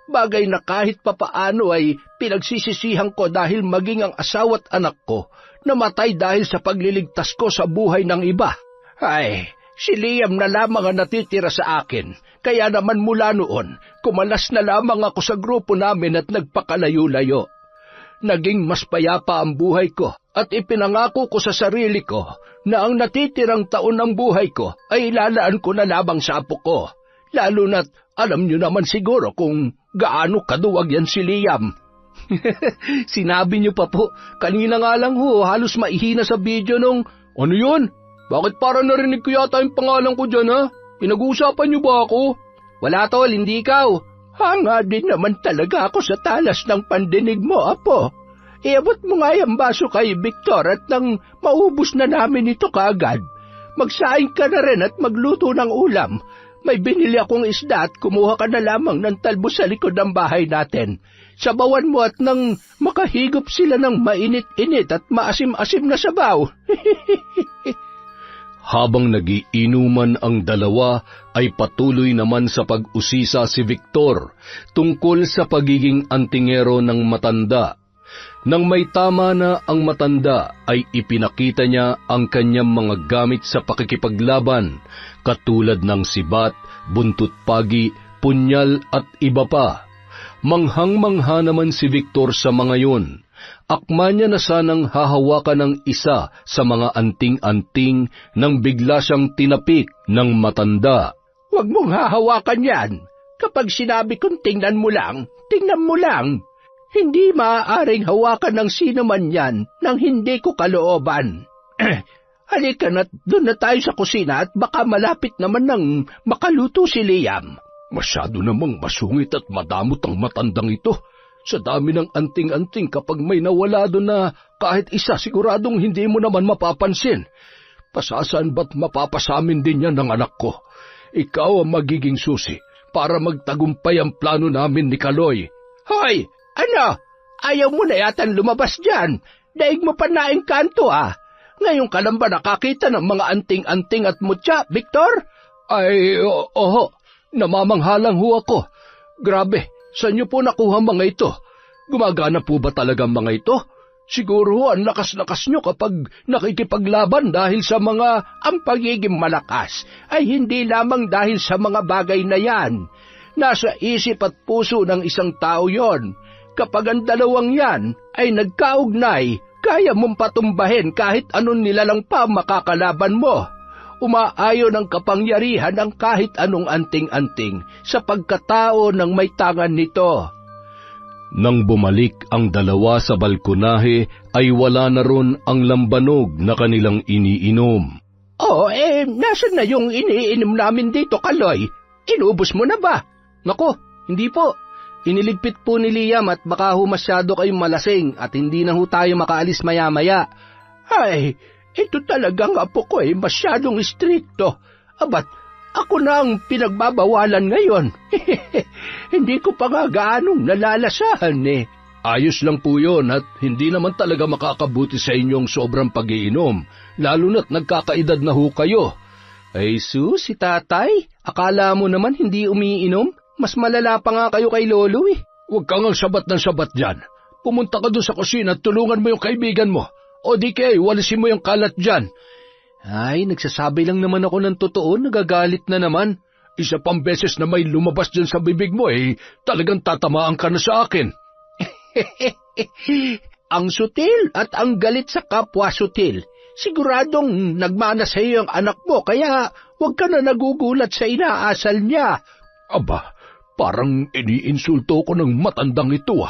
Speaker 2: Bagay na kahit papaano ay pinagsisisihan ko dahil maging ang asawa't anak ko namatay dahil sa pagliligtas ko sa buhay ng iba. Ay, si Liam na lamang ang natitira sa akin, kaya naman mula noon, kumalas na lamang ako sa grupo namin at nagpakalayo-layo. Naging mas payapa ang buhay ko at ipinangako ko sa sarili ko na ang natitirang taon ng buhay ko ay ilalaan ko na lamang sa apo ko. Lalo na't alam niyo naman siguro kung gaano kaduwag yan si Liam. Sinabi niyo pa po, kanina nga lang halos maihina sa video nung... Ano yun? Bakit parang narinig ko yata yung pangalan ko dyan, ha? Pinag-uusapan niyo ba ako? Wala tol, hindi ikaw. Hanga din naman talaga ako sa talas ng pandinig mo, apo. Iabot mo nga yung baso kay Victor at nang maubos na namin ito kaagad. Magsaing ka na rin at magluto ng ulam. May binili akong isda at kumuha ka na lamang ng talbos sa likod ng bahay natin. Sabawan mo at nang makahigop sila ng mainit-init at maasim-asim na sabaw.
Speaker 1: Habang nagiinuman ang dalawa, ay patuloy naman sa pag-usisa si Victor tungkol sa pagiging antingero ng matanda. Nang may tama na ang matanda, ay ipinakita niya ang kanyang mga gamit sa pakikipaglaban, katulad ng sibat, buntut pagi, punyal at iba pa. Manghang-mangha naman si Victor sa mga yun. Akma niya na sanang hahawakan ng isa sa mga anting-anting nang bigla siyang tinapik ng matanda.
Speaker 2: Huwag mong hahawakan yan. Kapag sinabi kong tingnan mo lang, tingnan mo lang. Hindi maaaring hawakan ng sino man yan nang hindi ko kalooban. Halika na, doon na tayo sa kusina at baka malapit naman nang makaluto si Liam.
Speaker 1: Masyado namang masungit at madamot ang matandang ito. Sa dami ng anting-anting kapag may nawala doon na kahit isa siguradong hindi mo naman mapapansin. Pasasaan ba't mapapasamin din yan ng anak ko? Ikaw ang magiging susi para magtagumpay ang plano namin ni Kaloy.
Speaker 2: Hoy! Ano? Ayaw mo na yatan lumabas dyan. Daig mo pa na engkanto, ah. Ngayon ka lang ba nakakita ng mga anting-anting at mutya, Victor?
Speaker 1: Ay, oho. Namamanghalang ho ako. Grabe, saan niyo po nakuha mga ito? Gumagana po ba talaga mga ito? Siguro ang lakas-lakas niyo kapag nakikipaglaban dahil sa mga...
Speaker 2: Ang pagiging malakas ay hindi lamang dahil sa mga bagay na yan. Nasa isip at puso ng isang tao yon. Kapag ang dalawang yan ay nagkaugnay, kaya mong patumbahin kahit anong nilalang pa makakalaban mo. Umaayon ang kapangyarihan ng kahit anong anting-anting sa pagkatao ng may tangan nito.
Speaker 1: Nang bumalik ang dalawa sa balkonahe, ay wala na ron ang lambanog na kanilang iniinom.
Speaker 2: Nasan na yung iniinom namin dito, Kaloy? Inubos mo na ba?
Speaker 3: Nako, hindi po. Iniligpit po ni Liam at baka masyado kayong malasing at hindi na tayo makaalis maya-maya.
Speaker 2: Ay, ito talagang apo ko masyadong istrikto. Abat, ako na ang pinagbabawalan ngayon. Hindi ko pa nga gaanong nalalasahan
Speaker 1: Ayos lang po yun at hindi naman talaga makakabuti sa inyong sobrang pag-iinom, lalo na't nagkakaedad na ho kayo.
Speaker 3: Ay sus, si tatay, akala mo naman hindi umiinom? Mas malala pa nga kayo kay Lolo
Speaker 1: Huwag kang ang sabat ng sabat dyan. Pumunta ka doon sa kusina at tulungan mo yung kaibigan mo. O di kaya, walisin mo yung kalat dyan.
Speaker 3: Ay, nagsasabi lang naman ako ng totoo, nagagalit na naman.
Speaker 1: Isa pang beses na may lumabas dyan sa bibig mo talagang tatamaan ka na sa akin.
Speaker 2: Ang sutil at ang galit sa kapwa sutil. Siguradong nagmana sa iyo ang anak mo, kaya huwag ka na nagugulat sa inaasal niya.
Speaker 1: Aba, parang iniinsulto ko ng matandang ito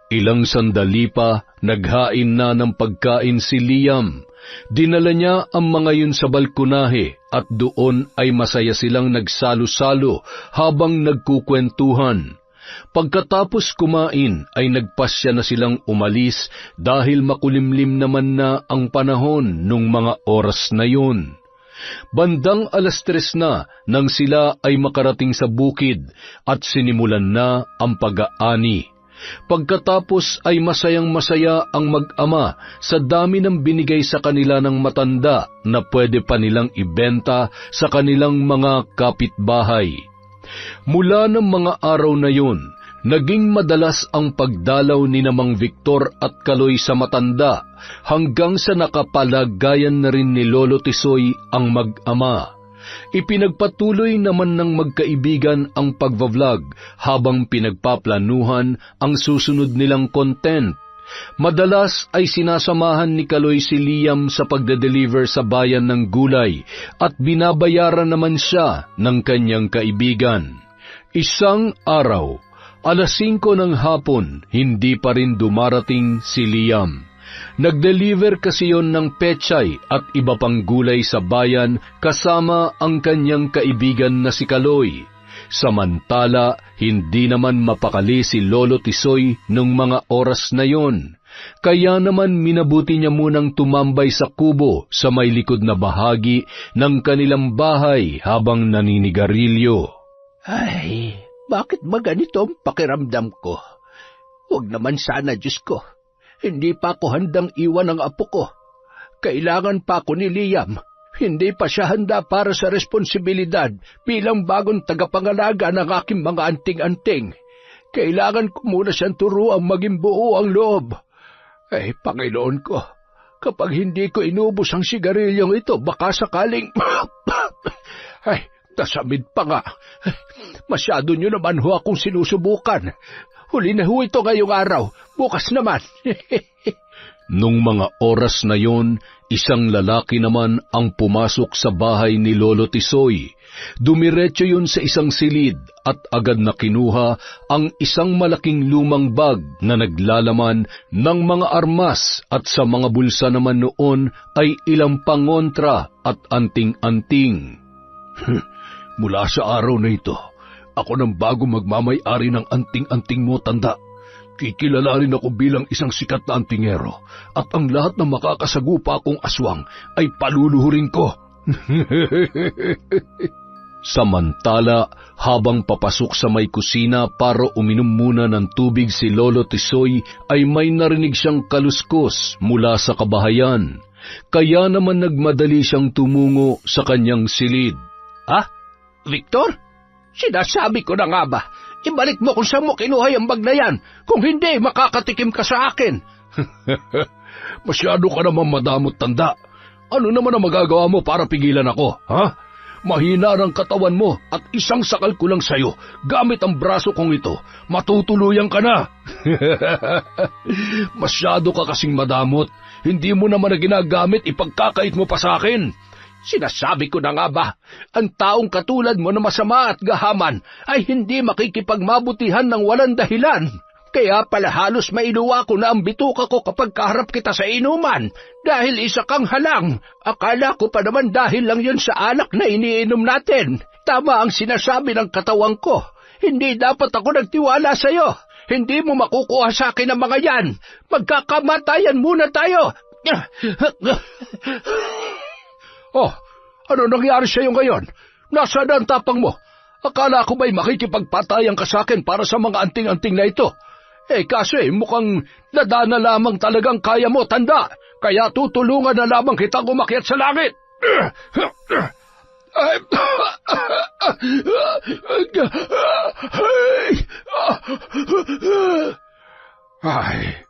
Speaker 1: Ilang sandali pa, naghain na ng pagkain si Liam. Dinala niya ang mga yun sa balkonahe at doon ay masaya silang nagsalo-salo habang nagkukwentuhan. Pagkatapos kumain ay nagpasya na silang umalis dahil makulimlim naman na ang panahon nung mga oras na yun. Bandang 3:00 na nang sila ay makarating sa bukid at sinimulan na ang pag-aani. Pagkatapos ay masayang-masaya ang mag-ama sa dami ng binigay sa kanila ng matanda na pwede pa nilang ibenta sa kanilang mga kapitbahay. Mula ng mga araw na yun, Naging madalas ang pagdalaw ni Mang Victor at Kaloy sa matanda hanggang sa nakapalagayan na rin ni Lolo Tisoy ang mag-ama. Ipinagpatuloy naman ng magkaibigan ang pagva-vlog habang pinagpaplanuhan ang susunod nilang content. Madalas ay sinasamahan ni Kaloy si Liam sa pagde-deliver sa bayan ng gulay at binabayaran naman siya ng kanyang kaibigan. Isang araw, alas 5 ng hapon, hindi pa rin dumarating si Liam. Nag-deliver kasi yon ng pechay at iba pang gulay sa bayan kasama ang kanyang kaibigan na si Kaloy. Samantala, hindi naman mapakali si Lolo Tisoy nung mga oras na yon. Kaya naman minabuti niya munang tumambay sa kubo sa may likod na bahagi ng kanilang bahay habang naninigarilyo.
Speaker 2: Ay, bakit ba ganito ang pakiramdam ko? Huwag naman sana, Diyos ko. Hindi pa ako handang iwan ang apo ko. Kailangan pa ako ni Liam. Hindi pa siya handa para sa responsibilidad bilang bagong tagapangalaga ng aking mga anting-anting. Kailangan ko muna siyang turuang maging buo ang loob. Ay, Panginoon ko, kapag hindi ko inubos ang sigarilyong ito, baka sakaling... Ay, nasamid pa nga. Masyado nyo naman ho akong sinusubukan. Huli na ho ito ngayong araw, bukas naman.
Speaker 1: Nung mga oras na yon, isang lalaki naman ang pumasok sa bahay ni Lolo Tisoy. Dumiretso yun sa isang silid at agad na kinuha ang isang malaking lumang bag na naglalaman ng mga armas at sa mga bulsa naman noon ay ilang pangontra at anting-anting. Mula sa araw na ito, ako nang bago magmamay-ari ng anting-anting mo, tanda. Kikilalanin ako bilang isang sikat na antingero at ang lahat ng makakasagupa kong aswang ay paluluhurin ko. Samantala, habang papasok sa may kusina para uminom muna ng tubig si Lolo Tisoy, ay may narinig siyang kaluskos mula sa kabahayan. Kaya naman nagmadali siyang tumungo sa kanyang silid.
Speaker 2: Ah, Victor? Sinasabi ko na nga ba? Ibalik mo kung saan mo kinuha yung bag na yan. Kung hindi, makakatikim ka sa akin.
Speaker 1: Masyado ka naman madamot, tanda. Ano naman ang magagawa mo para pigilan ako, ha? Mahina ang katawan mo at isang sakal ko lang sa'yo. Gamit ang braso kong ito, matutuluyan ka na. Masyado ka kasing madamot. Hindi mo naman na ginagamit, ipagkakait mo pa sa akin.
Speaker 2: Sinasabi ko na nga ba, ang taong katulad mo na masama at gahaman ay hindi makikipagmabutihan ng walang dahilan. Kaya pala halos mailuwa ko na ang bituka ko kapag kaharap kita sa inuman dahil isa kang halang. Akala ko pa naman dahil lang yun sa alak na iniinom natin. Tama ang sinasabi ng katawan ko. Hindi dapat ako nagtiwala sa'yo. Hindi mo makukuha sa akin ang mga yan. Magkakamatayan muna tayo.
Speaker 1: Oh, ano nangyari sa'yo ngayon? Nasaan ang tapang mo? Akala ko ba'y makikipagpatayan ka sa akin para sa mga anting-anting na ito? Kaso mukhang nadana lamang talagang kaya mo, tanda. Kaya tutulungan na lamang kitang umakyat sa langit. Ay,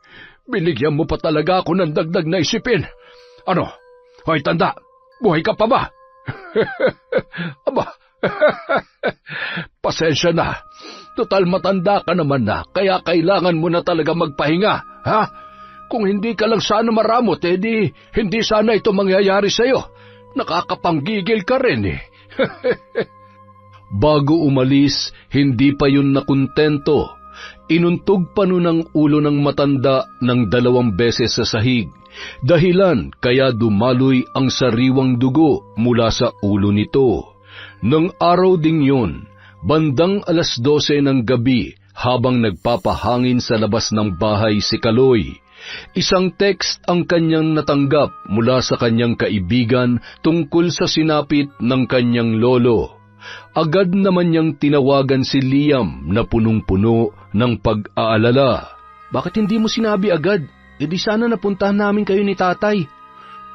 Speaker 1: binigyan mo pa talaga ako ng dagdag na isipin. Ano? Hoy, tanda. Buhay ka pa ba? Aba, pasensya na. Total matanda ka naman na, kaya kailangan mo na talaga magpahinga, ha? Kung hindi ka lang sana maramot, di hindi sana ito mangyayari sa'yo. Nakakapanggigil ka rin eh. Bago umalis, hindi pa yun nakontento. Inuntog pa nun ang ulo ng matanda ng 2 beses sa sahig. Dahilan kaya dumaloy ang sariwang dugo mula sa ulo nito. Nang araw ding yun, bandang alas 12 ng gabi habang nagpapahangin sa labas ng bahay si Kaloy, isang text ang kanyang natanggap mula sa kanyang kaibigan tungkol sa sinapit ng kanyang lolo. Agad naman niyang tinawagan si Liam na punong-puno ng pag-aalala.
Speaker 3: Bakit hindi mo sinabi agad? Di sana napuntahan namin kayo ni tatay.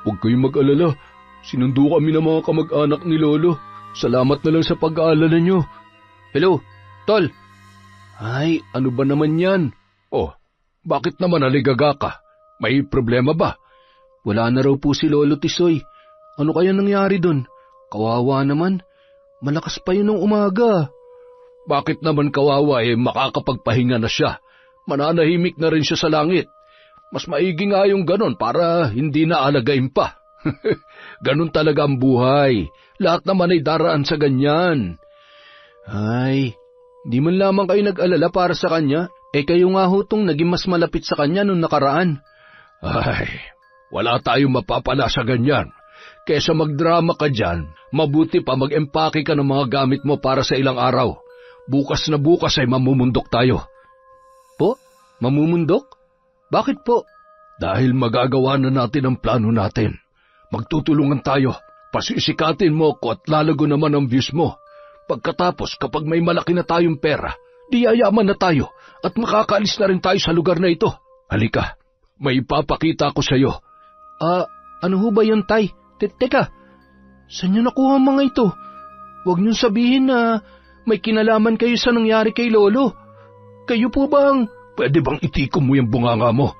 Speaker 1: Huwag kayong mag-alala. Sinundo kami ng mga kamag-anak ni Lolo. Salamat na lang sa pag-aalala nyo.
Speaker 3: Hello, Tol.
Speaker 1: Ay, ano ba naman yan? Oh, bakit naman naligaga ka? May problema ba?
Speaker 3: Wala na raw po si Lolo Tisoy. Ano kaya nangyari dun? Kawawa naman. Malakas pa yun nung umaga.
Speaker 1: Bakit naman kawawa makakapagpahinga na siya? Mananahimik na rin siya sa langit. Mas maigi nga yung ganon para hindi na alagain pa. Ganon talaga ang buhay. Lahat naman ay daraan sa ganyan.
Speaker 3: Ay, di man lamang kayo nag-alala para sa kanya. Kayo nga hutong naging mas malapit sa kanya nung nakaraan.
Speaker 1: Ay, wala tayong mapapala sa ganyan. Kesa magdrama ka dyan, mabuti pa mag-empake ka ng mga gamit mo para sa ilang araw. Bukas na bukas ay mamumundok tayo.
Speaker 3: Po? Mamumundok? Bakit po?
Speaker 1: Dahil magagawa na natin ang plano natin. Magtutulungan tayo. Pasisikatin mo ko at lalago naman ang views mo. Pagkatapos, kapag may malaki na tayong pera, di yayaman na tayo at makakaalis na rin tayo sa lugar na ito. Halika, may ipapakita ko sa iyo.
Speaker 3: Ano ho ba yun, Tay? Teka, saan niyo nakuha ang mga ito? Huwag niyong sabihin na may kinalaman kayo sa nangyari kay Lolo. Kayo po bang...
Speaker 1: Pwede bang itikom mo yung bunganga mo?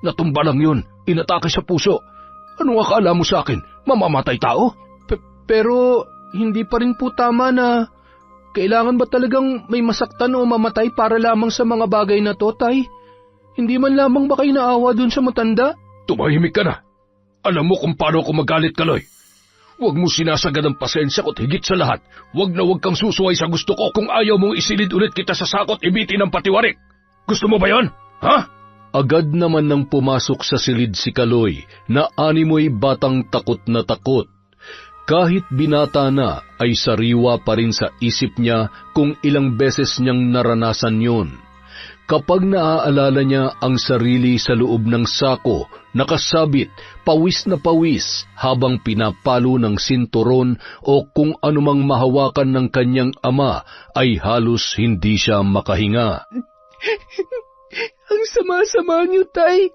Speaker 1: Natumba lang yun, inatake sa puso. Ano akala mo sa akin? Mamamatay tao?
Speaker 3: Pero hindi pa rin po tama na... Kailangan ba talagang may masaktan o mamatay para lamang sa mga bagay na to, Tay? Hindi man lamang ba kayo naawa dun sa matanda?
Speaker 1: Tumahimik ka na. Alam mo kung paano ako magalit, Kaloy. Huwag mo sinasagad ang pasensya ko't higit sa lahat, huwag kang susuway sa gusto ko kung ayaw mong isilid ulit kita sa sakot ibitin ng patiwarik. Gusto mo ba yon? Ha?
Speaker 3: Agad naman nang pumasok sa silid si Kaloy na animoy batang takot na takot. Kahit binata na ay sariwa pa rin sa isip niya kung ilang beses niyang naranasan yun. Kapag naaalala niya ang sarili sa loob ng sako, nakasabit, pawis na pawis habang pinapalo ng sinturon o kung anumang mahawakan ng kanyang ama ay halos hindi siya makahinga.
Speaker 2: Ang sama-sama niyo, Tay.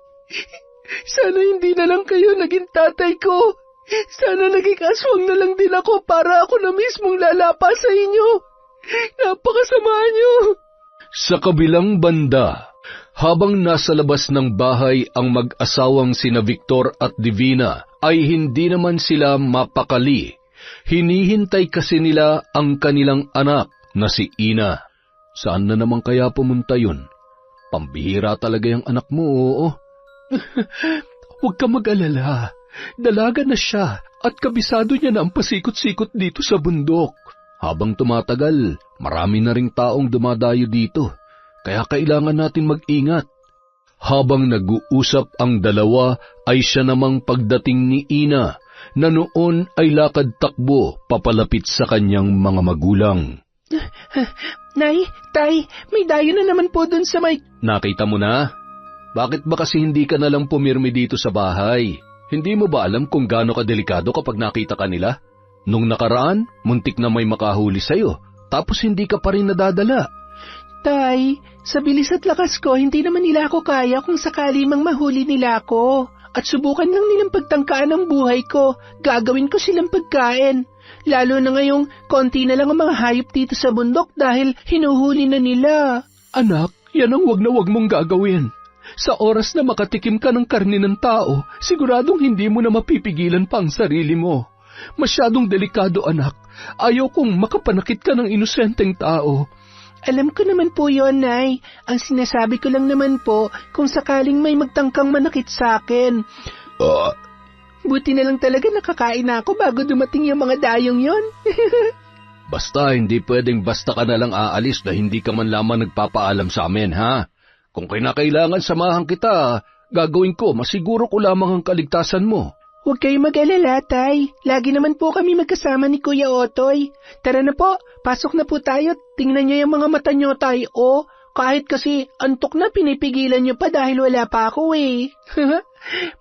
Speaker 2: Sana hindi na lang kayo naging tatay ko. Sana naging aswang na lang din ako para ako na mismong lalapa sa inyo. Napakasama niyo.
Speaker 1: Sa kabilang banda, habang nasa labas ng bahay ang mag-asawang sina Victor at Divina, ay hindi naman sila mapakali. Hinihintay kasi nila ang kanilang anak na si Ina. Saan na naman kaya pumunta yun? Pambihira talaga yung anak mo, oo.
Speaker 2: Huwag ka mag-alala. Dalaga na siya at kabisado niya na ang pasikot-sikot dito sa bundok.
Speaker 1: Habang tumatagal, marami na ring taong dumadayo dito, kaya kailangan natin mag-ingat. Habang nag-uusap ang dalawa ay siya namang pagdating ni Ina, na noon ay lakad-takbo papalapit sa kanyang mga magulang.
Speaker 2: Nay, Tay, may dayo na naman po dun sa may...
Speaker 1: Nakita mo na? Bakit ba kasi hindi ka nalang pumirmi dito sa bahay? Hindi mo ba alam kung gaano kadelikado kapag nakita ka nila? Nung nakaraan, muntik na may makahuli sa'yo, tapos hindi ka pa rin nadadala.
Speaker 2: Tay, sa bilis at lakas ko, hindi naman nila ako kaya kung sakali mang mahuli nila ako. At subukan lang nilang pagtangkaan ang buhay ko, gagawin ko silang pagkain. Lalo na ngayong konti na lang ang mga hayop dito sa bundok dahil hinuhuli na nila.
Speaker 3: Anak, yan ang wag na wag mong gagawin. Sa oras na makatikim ka ng karne ng tao, siguradong hindi mo na mapipigilan pa ang sarili mo. Masyadong delikado, anak. Ayaw kong makapanakit ka ng inosenteng tao.
Speaker 2: Alam ko naman po yon, Nay. Ang sinasabi ko lang naman po kung sakaling may magtangkang manakit sa akin. Buti na lang talaga nakakain na ako bago dumating yung mga dayong yon.
Speaker 1: Basta hindi pwedeng basta ka na lang aalis na hindi ka man lamang nagpapaalam sa amin, ha? Kung kinakailangan samahan kita, gagawin ko, masiguro ko lamang ang kaligtasan mo.
Speaker 2: Huwag kayo mag-alala, Tay. Lagi naman po kami magkasama ni Kuya Otoy. Tara na po, pasok na po tayo. Tingnan niyo yung mga mata niyo, Tay. O, kahit kasi antok na pinipigilan niyo pa dahil wala pa ako eh.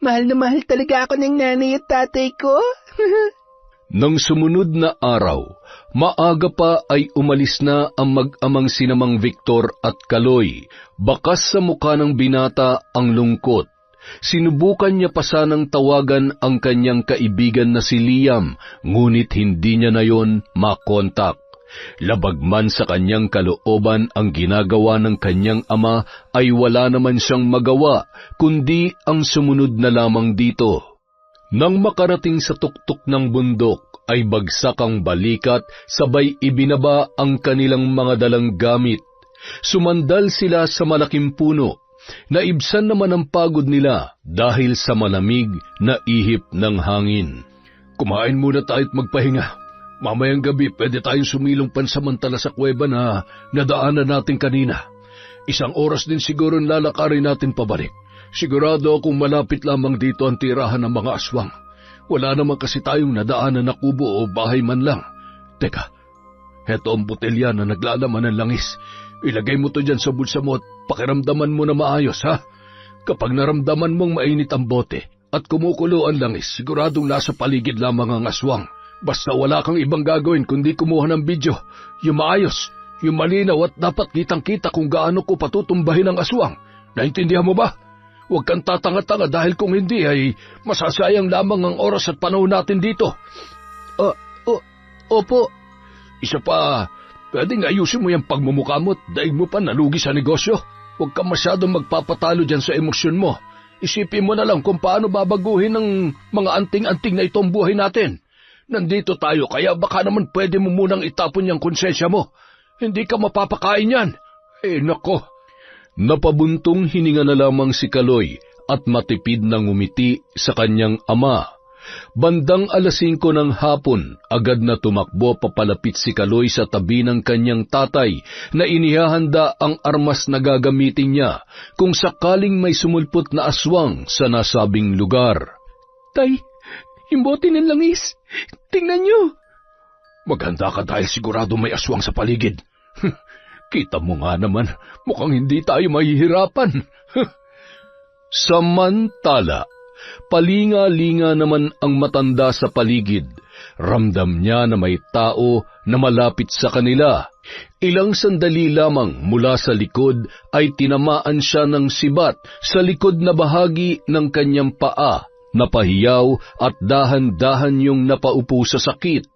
Speaker 2: Mahal na mahal talaga ako ng nanay at tatay ko.
Speaker 1: Nang sumunod na araw, maaga pa ay umalis na ang mag-amang sinamang Victor at Kaloy. Bakas sa mukha ng binata ang lungkot. Sinubukan niya pa sanang tawagan ang kanyang kaibigan na si Liam, ngunit hindi niya na yon makontak.
Speaker 3: Labag man sa kanyang kalooban ang ginagawa ng kanyang ama ay wala naman siyang magawa, kundi ang sumunod na lamang dito. Nang makarating sa tuktok ng bundok, ay bagsak ang balikat, sabay ibinaba ang kanilang mga dalang gamit. Sumandal sila sa malaking puno. Naibsan naman ang pagod nila dahil sa malamig na ihip ng hangin.
Speaker 1: Kumain muna tayo at magpahinga. Mamayang gabi pwede tayong sumilong pansamantala sa kuweba na nadaanan natin kanina. 1 oras din siguro lalakarin natin pabalik. Sigurado akong malapit lamang dito ang tirahan ng mga aswang. Wala naman kasi tayong nadaanan na kubo o bahay man lang. Teka, heto ang botelya na naglalaman ng langis. Ilagay mo to dyan sa bulsa mo at pakiramdaman mo na maayos, ha? Kapag naramdaman mong mainit ang bote at kumukulo ang langis, siguradong nasa paligid lamang ang aswang. Basta wala kang ibang gagawin kundi kumuha ng video. Yung maayos, yung malinaw at dapat kitang-kita kung gaano ko patutumbahin ang aswang. Naintindihan mo ba? Huwag kang tatanga-tanga dahil kung hindi ay masasayang lamang ang oras at panahon natin dito.
Speaker 2: Opo.
Speaker 1: Isa pa, pwedeng ayusin mo yung pagmumukha mo at daig mo pa nalugi sa negosyo. Huwag kang masyadong magpapatalo dyan sa emosyon mo. Isipin mo na lang kung paano babaguhin ng mga anting-anting na itong buhay natin. Nandito tayo kaya baka naman pwede mo munang itapon yung konsensya mo. Hindi ka mapapakain yan. Nako.
Speaker 3: Napabuntong hininga na lamang si Kaloy at matipid na ngumiti sa kanyang ama. Bandang 5:00 ng hapon, agad na tumakbo papalapit si Kaloy sa tabi ng kanyang tatay na inihahanda ang armas na gagamitin niya kung sakaling may sumulpot na aswang sa nasabing lugar.
Speaker 2: Tay, yung bote ng langis. Tingnan niyo.
Speaker 1: Maghanda ka dahil sigurado may aswang sa paligid. Kita mo nga naman, mukhang hindi tayo mahihirapan.
Speaker 3: Samantala, palinga-linga naman ang matanda sa paligid. Ramdam niya na may tao na malapit sa kanila. Ilang sandali lamang mula sa likod ay tinamaan siya ng sibat sa likod na bahagi ng kanyang paa. Napahiyaw at dahan-dahan yung napaupo sa sakit.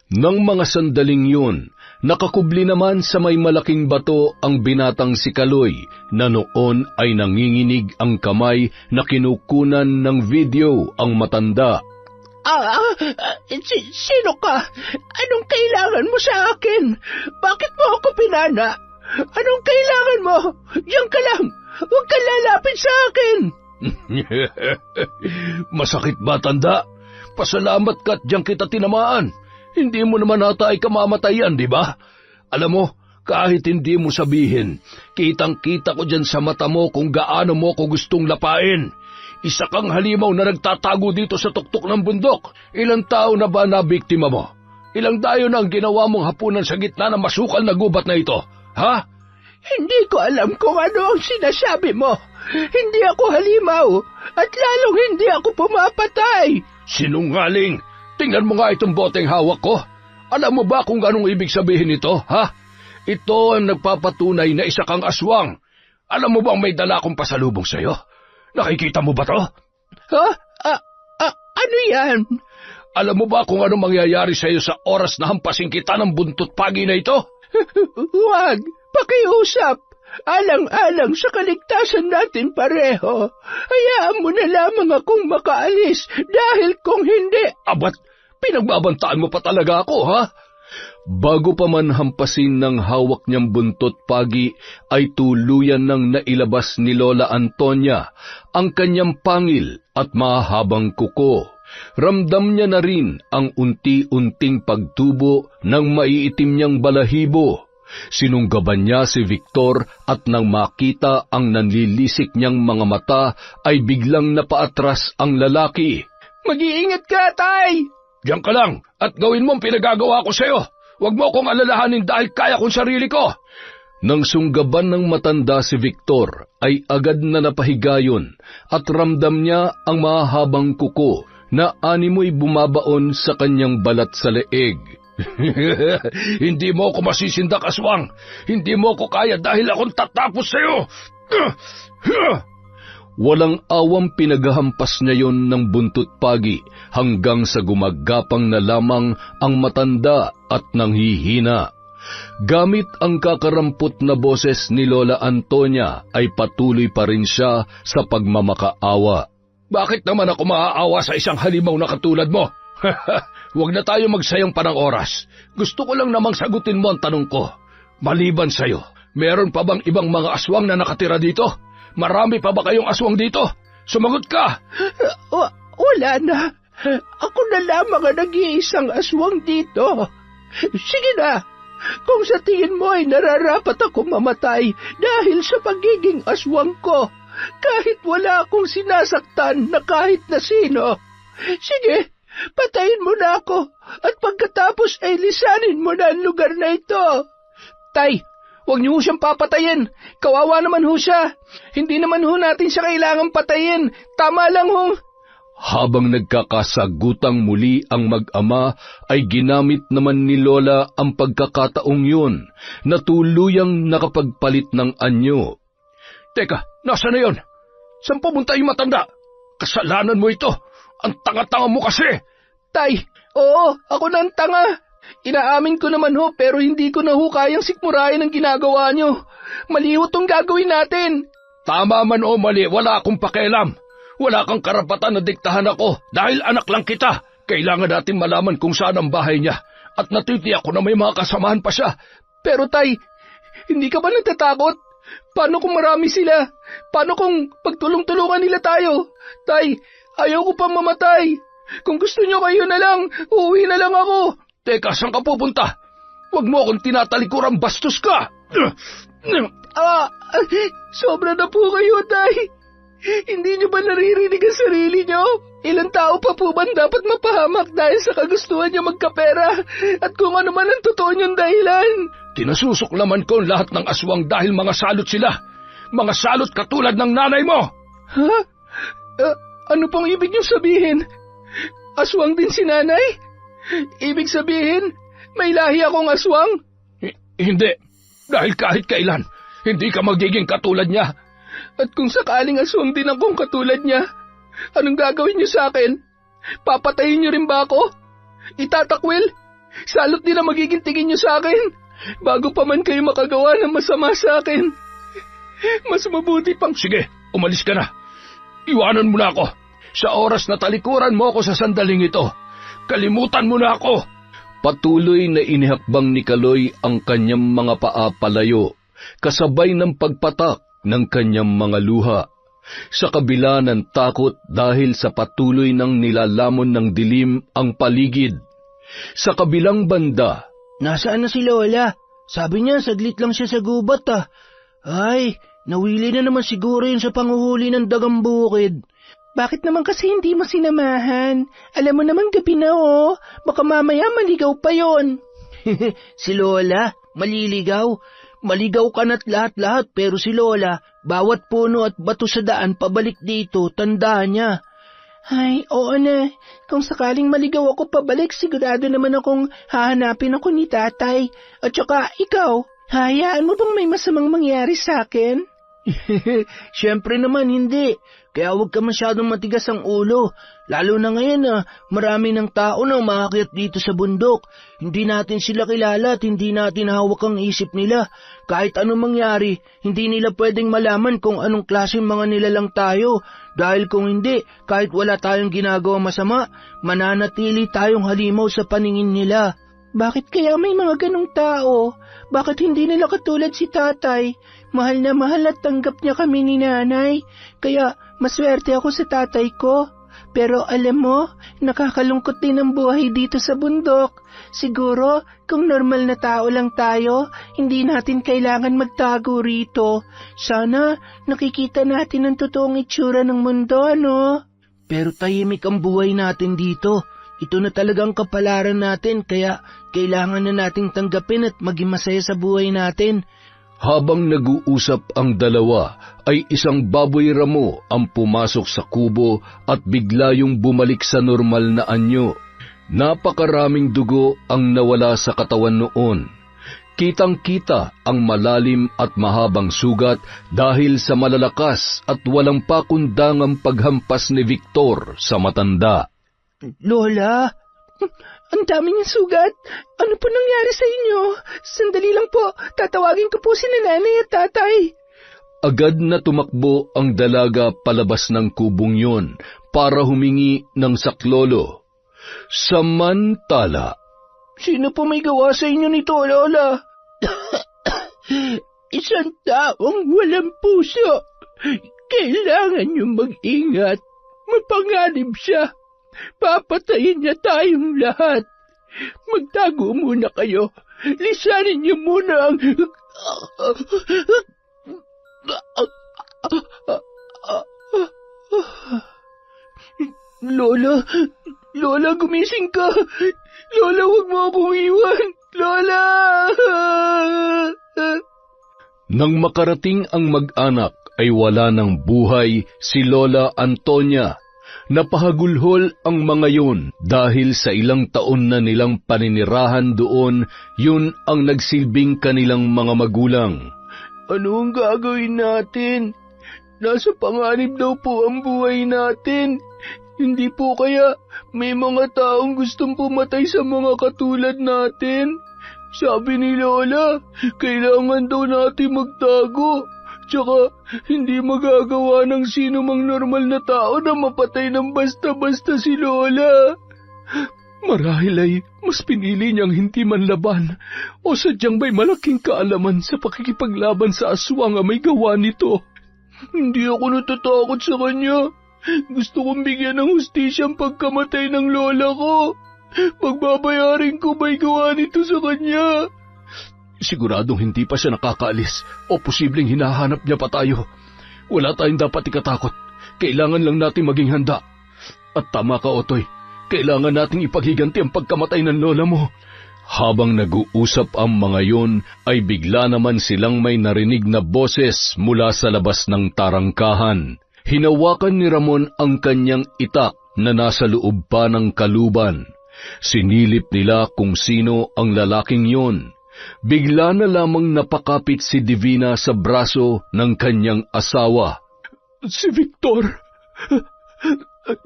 Speaker 3: Nang mga sandaling yun, nakakubli naman sa may malaking bato ang binatang si Kaloy na noon ay nanginginig ang kamay na kinukunan ng video ang matanda.
Speaker 2: Sino ka? Anong kailangan mo sa akin? Bakit mo ako pinana? Anong kailangan mo? Diyan ka lang. Huwag ka lalapit sa akin.
Speaker 1: Masakit ba, tanda? Pasalamat ka at diyan kita tinamaan. Hindi mo naman ata ay kamamatayan, di ba? Alam mo, kahit hindi mo sabihin, kitang-kita ko dyan sa mata mo kung gaano mo ko gustong lapain. Isa kang halimaw na nagtatago dito sa tuktok ng bundok. Ilang tao na ba na biktima mo? Ilang dayo na ang ginawa mong hapunan sa gitna ng masukal na gubat na ito, ha?
Speaker 2: Hindi ko alam kung ano ang sinasabi mo. Hindi ako halimaw at lalong hindi ako pumapatay.
Speaker 1: Sinungaling! Tingnan mo nga itong boteng hawak ko. Alam mo ba kung anong ibig sabihin ito, ha? Ito ang nagpapatunay na isa kang aswang. Alam mo bang may dala akong pasalubong sa'yo? Nakikita mo ba to?
Speaker 2: Ha? Ano yan?
Speaker 1: Alam mo ba kung anong mangyayari sa'yo sa oras na hampasin kita ng buntot pagi na ito?
Speaker 2: Huwag! Pakiusap! Alang-alang sa kaligtasan natin pareho. Hayaan mo na lamang akong makaalis dahil kung hindi...
Speaker 1: Abat, pinagbabantaan mo pa talaga ako, ha?
Speaker 3: Bago pa man hampasin ng hawak niyang buntot pagi, ay tuluyan nang nailabas ni Lola Antonia ang kanyang pangil at mahabang kuko. Ramdam niya na rin ang unti-unting pagtubo ng maiitim niyang balahibo. Sinunggaban niya si Victor at nang makita ang nanlilisik niyang mga mata ay biglang napaatras ang lalaki.
Speaker 2: Mag-iingat ka, Tay!
Speaker 1: Diyan ka lang at gawin mo ang pinagagawa ko sa'yo. Huwag mo akong alalahanin dahil kaya kong sarili ko.
Speaker 3: Nang sunggaban ng matanda si Victor ay agad na napahigayon at ramdam niya ang mahabang kuko na animoy bumabaon sa kanyang balat sa leeg.
Speaker 1: Hindi mo ako masisindak, aswang. Hindi mo ako kaya dahil akong tatapos sa'yo.
Speaker 3: Walang awang pinaghahampas niya yon ng buntot pagi hanggang sa gumagapang na lamang ang matanda at nanghihina. Gamit ang kakarampot na boses ni Lola Antonia ay patuloy pa rin siya sa pagmamakaawa.
Speaker 1: Bakit naman ako maaawa sa isang halimaw na katulad mo? Huwag na tayo magsayang pa ng oras. Gusto ko lang namang sagutin mo ang tanong ko. Maliban sa'yo, meron pa bang ibang mga aswang na nakatira dito? Marami pa ba kayong aswang dito? Sumagot ka!
Speaker 2: Wala na. Ako na lamang ang nag-iisang aswang dito. Sige na. Kung sa tingin mo ay nararapat ako mamatay dahil sa pagiging aswang ko, kahit wala akong sinasaktan na kahit na sino, sige, patayin mo na ako at pagkatapos ay lisanin mo na ang lugar na ito.
Speaker 4: Tay, huwag niyo siyang papatayin. Kawawa naman ho siya. Hindi naman ho natin siya kailangang patayin. Tama lang ho.
Speaker 3: Habang nagkakasagutang muli ang mag-ama, ay ginamit naman ni Lola ang pagkakataong yun na tuluyang nakapagpalit ng anyo.
Speaker 1: Teka, nasa na yun? Saan pumunta yung matanda? Kasalanan mo ito. Ang tanga-tanga mo kasi.
Speaker 4: Tay, oo, ako na ang tanga. Inaamin ko naman ho, pero hindi ko na ho kayang sikmurahin ang ginagawa nyo. Mali ho tong gagawin natin.
Speaker 1: Tama man o mali, wala akong pakialam. Wala kang karapatan na diktahan ako dahil anak lang kita. Kailangan natin malaman kung saan ang bahay niya. At natitiyak ko na may mga kasamahan pa siya.
Speaker 4: Pero tay, hindi ka ba natatakot? Paano kung marami sila? Paano kung pagtulong-tulungan nila tayo? Tay, ayaw ko pang mamatay. Kung gusto nyo kayo na lang, uuwi na lang ako.
Speaker 1: Teka, saan ka pupunta? Huwag mo akong tinatalikurang bastos ka!
Speaker 4: Sobra na po kayo, tay. Hindi nyo ba naririnig ang sarili nyo? Ilang tao pa po ba dapat mapahamak dahil sa kagustuhan nyo magkapera? At kung ano man ang totoo nyong dahilan?
Speaker 1: Tinasusuklaman ko ang lahat ng aswang dahil mga salot sila. Mga salot katulad ng nanay mo!
Speaker 4: Ha? Ano pong ibig nyo sabihin? Aswang din si nanay? Ibig sabihin, may lahi akong aswang?
Speaker 1: Hindi. Dahil kahit kailan, hindi ka magiging katulad niya.
Speaker 4: At kung sakaling aswang din akong katulad niya, anong gagawin niyo sa akin? Papatayin niyo rin ba ako? Itatakwil? Salot din ang magiging tingin niyo sa akin? Bago pa man kayo makagawa ng masama sa akin. Mas mabuti pang...
Speaker 1: Sige, umalis ka na. Iwanan mo na ako. Sa oras na talikuran mo ako sa sandaling ito, kalimutan mo na ako.
Speaker 3: Patuloy na inihakbang ni Kaloy ang kanyang mga paa palayo, kasabay ng pagpatak ng kanyang mga luha. Sa kabila ng takot dahil sa patuloy ng nilalamon ng dilim ang paligid. Sa kabilang banda,
Speaker 2: nasaan na si Lola? Sabi niya, saglit lang siya sa gubat Ay, nawili na naman siguro yun sa panguhuli ng dagang bukid.
Speaker 4: Bakit naman kasi hindi mo sinamahan? Alam mo naman gabi na baka mamaya maligaw pa yon.
Speaker 2: Si Lola, maliligaw? Maligaw ka na't lahat-lahat pero si Lola, bawat puno at bato sa daan pabalik dito, tandaan niya.
Speaker 4: Ay, oo na. Kung sakaling maligaw ako pabalik, sigurado naman akong hahanapin ako ni tatay. At saka ikaw, hayaan mo bang may masamang mangyari sa akin?
Speaker 2: Siyempre naman hindi. Kaya huwag ka masyadong matigas ang ulo. Lalo na ngayon marami ng tao na umaakyat dito sa bundok. Hindi natin sila kilala at hindi natin hawak ang isip nila. Kahit anong mangyari, hindi nila pwedeng malaman kung anong klaseng mga nilalang tayo. Dahil kung hindi, kahit wala tayong ginagawa masama, mananatili tayong halimaw sa paningin nila.
Speaker 4: Bakit kaya may mga ganong tao? Bakit hindi nila katulad si tatay? Mahal na mahal at tanggap niya kami ni nanay. Kaya maswerte ako sa tatay ko. Pero alam mo, nakakalungkot din ang buhay dito sa bundok. Siguro, kung normal na tao lang tayo, hindi natin kailangan magtago rito. Sana nakikita natin ang totoong itsura ng mundo, ano?
Speaker 2: Pero tahimik ang buhay natin dito. Ito na talagang kapalaran natin, kaya kailangan na nating tanggapin at maging masaya sa buhay natin.
Speaker 3: Habang nag-uusap ang dalawa, ay isang baboy ramo ang pumasok sa kubo at bigla yung bumalik sa normal na anyo. Napakaraming dugo ang nawala sa katawan noon. Kitang-kita ang malalim at mahabang sugat dahil sa malalakas at walang pakundangang paghampas ni Victor sa matanda.
Speaker 2: Lola,
Speaker 4: Ang dami niyang sugat. Ano po nangyari sa inyo? Sandali lang po, tatawagin ko po si nanay at tatay.
Speaker 3: Agad na tumakbo ang dalaga palabas ng kubong yon para humingi ng saklolo. Samantala,
Speaker 4: Sino po may gawa sa inyo nito, Lola? Isang taong walang puso. Kailangan niyong mag-ingat. Mapanganib siya. Papatayin niya tayong lahat. Magtago muna kayo. Lisanin niyo muna ang... Lola, gumising ka. Lola, huwag mo akong iwan. Lola!
Speaker 3: nang makarating ang mag-anak ay wala ng buhay si Lola Antonia. Napahagulhol ang mga yun dahil sa ilang taon na nilang paninirahan doon, yun ang nagsilbing kanilang mga magulang.
Speaker 4: Ano ang gagawin natin? Nasa panganib daw po ang buhay natin. Hindi po kaya may mga taong gustong pumatay sa mga katulad natin? Sabi ni Lola, kailangan daw natin magtago. Tsaka, hindi magagawa ng sino mang normal na tao na mapatay ng basta-basta si Lola. Marahil ay mas pinili niyang hindi manlaban o sadyang may malaking kaalaman sa pakikipaglaban sa aswang ang may gawa nito. Hindi ako natatakot sa kanya. Gusto kong bigyan ng hustisya ang pagkamatay ng lola ko. Pagbabayarin ko may gawa nito sa kanya.
Speaker 3: Siguradong hindi pa siya nakakaalis o posibleng hinahanap niya pa tayo. Wala tayong dapat ikatakot. Kailangan lang natin maging handa. At tama ka, Otoy. Kailangan nating ipaghiganti ang pagkamatay ng lola mo. Habang nag-uusap ang mga yon, ay bigla naman silang may narinig na boses mula sa labas ng tarangkahan. Hinawakan ni Ramon ang kanyang itak na nasa loob pa ng kaluban. Sinilip nila kung sino ang lalaking yon. Bigla na lamang napakapit si Divina sa braso ng kanyang asawa.
Speaker 2: Si Victor!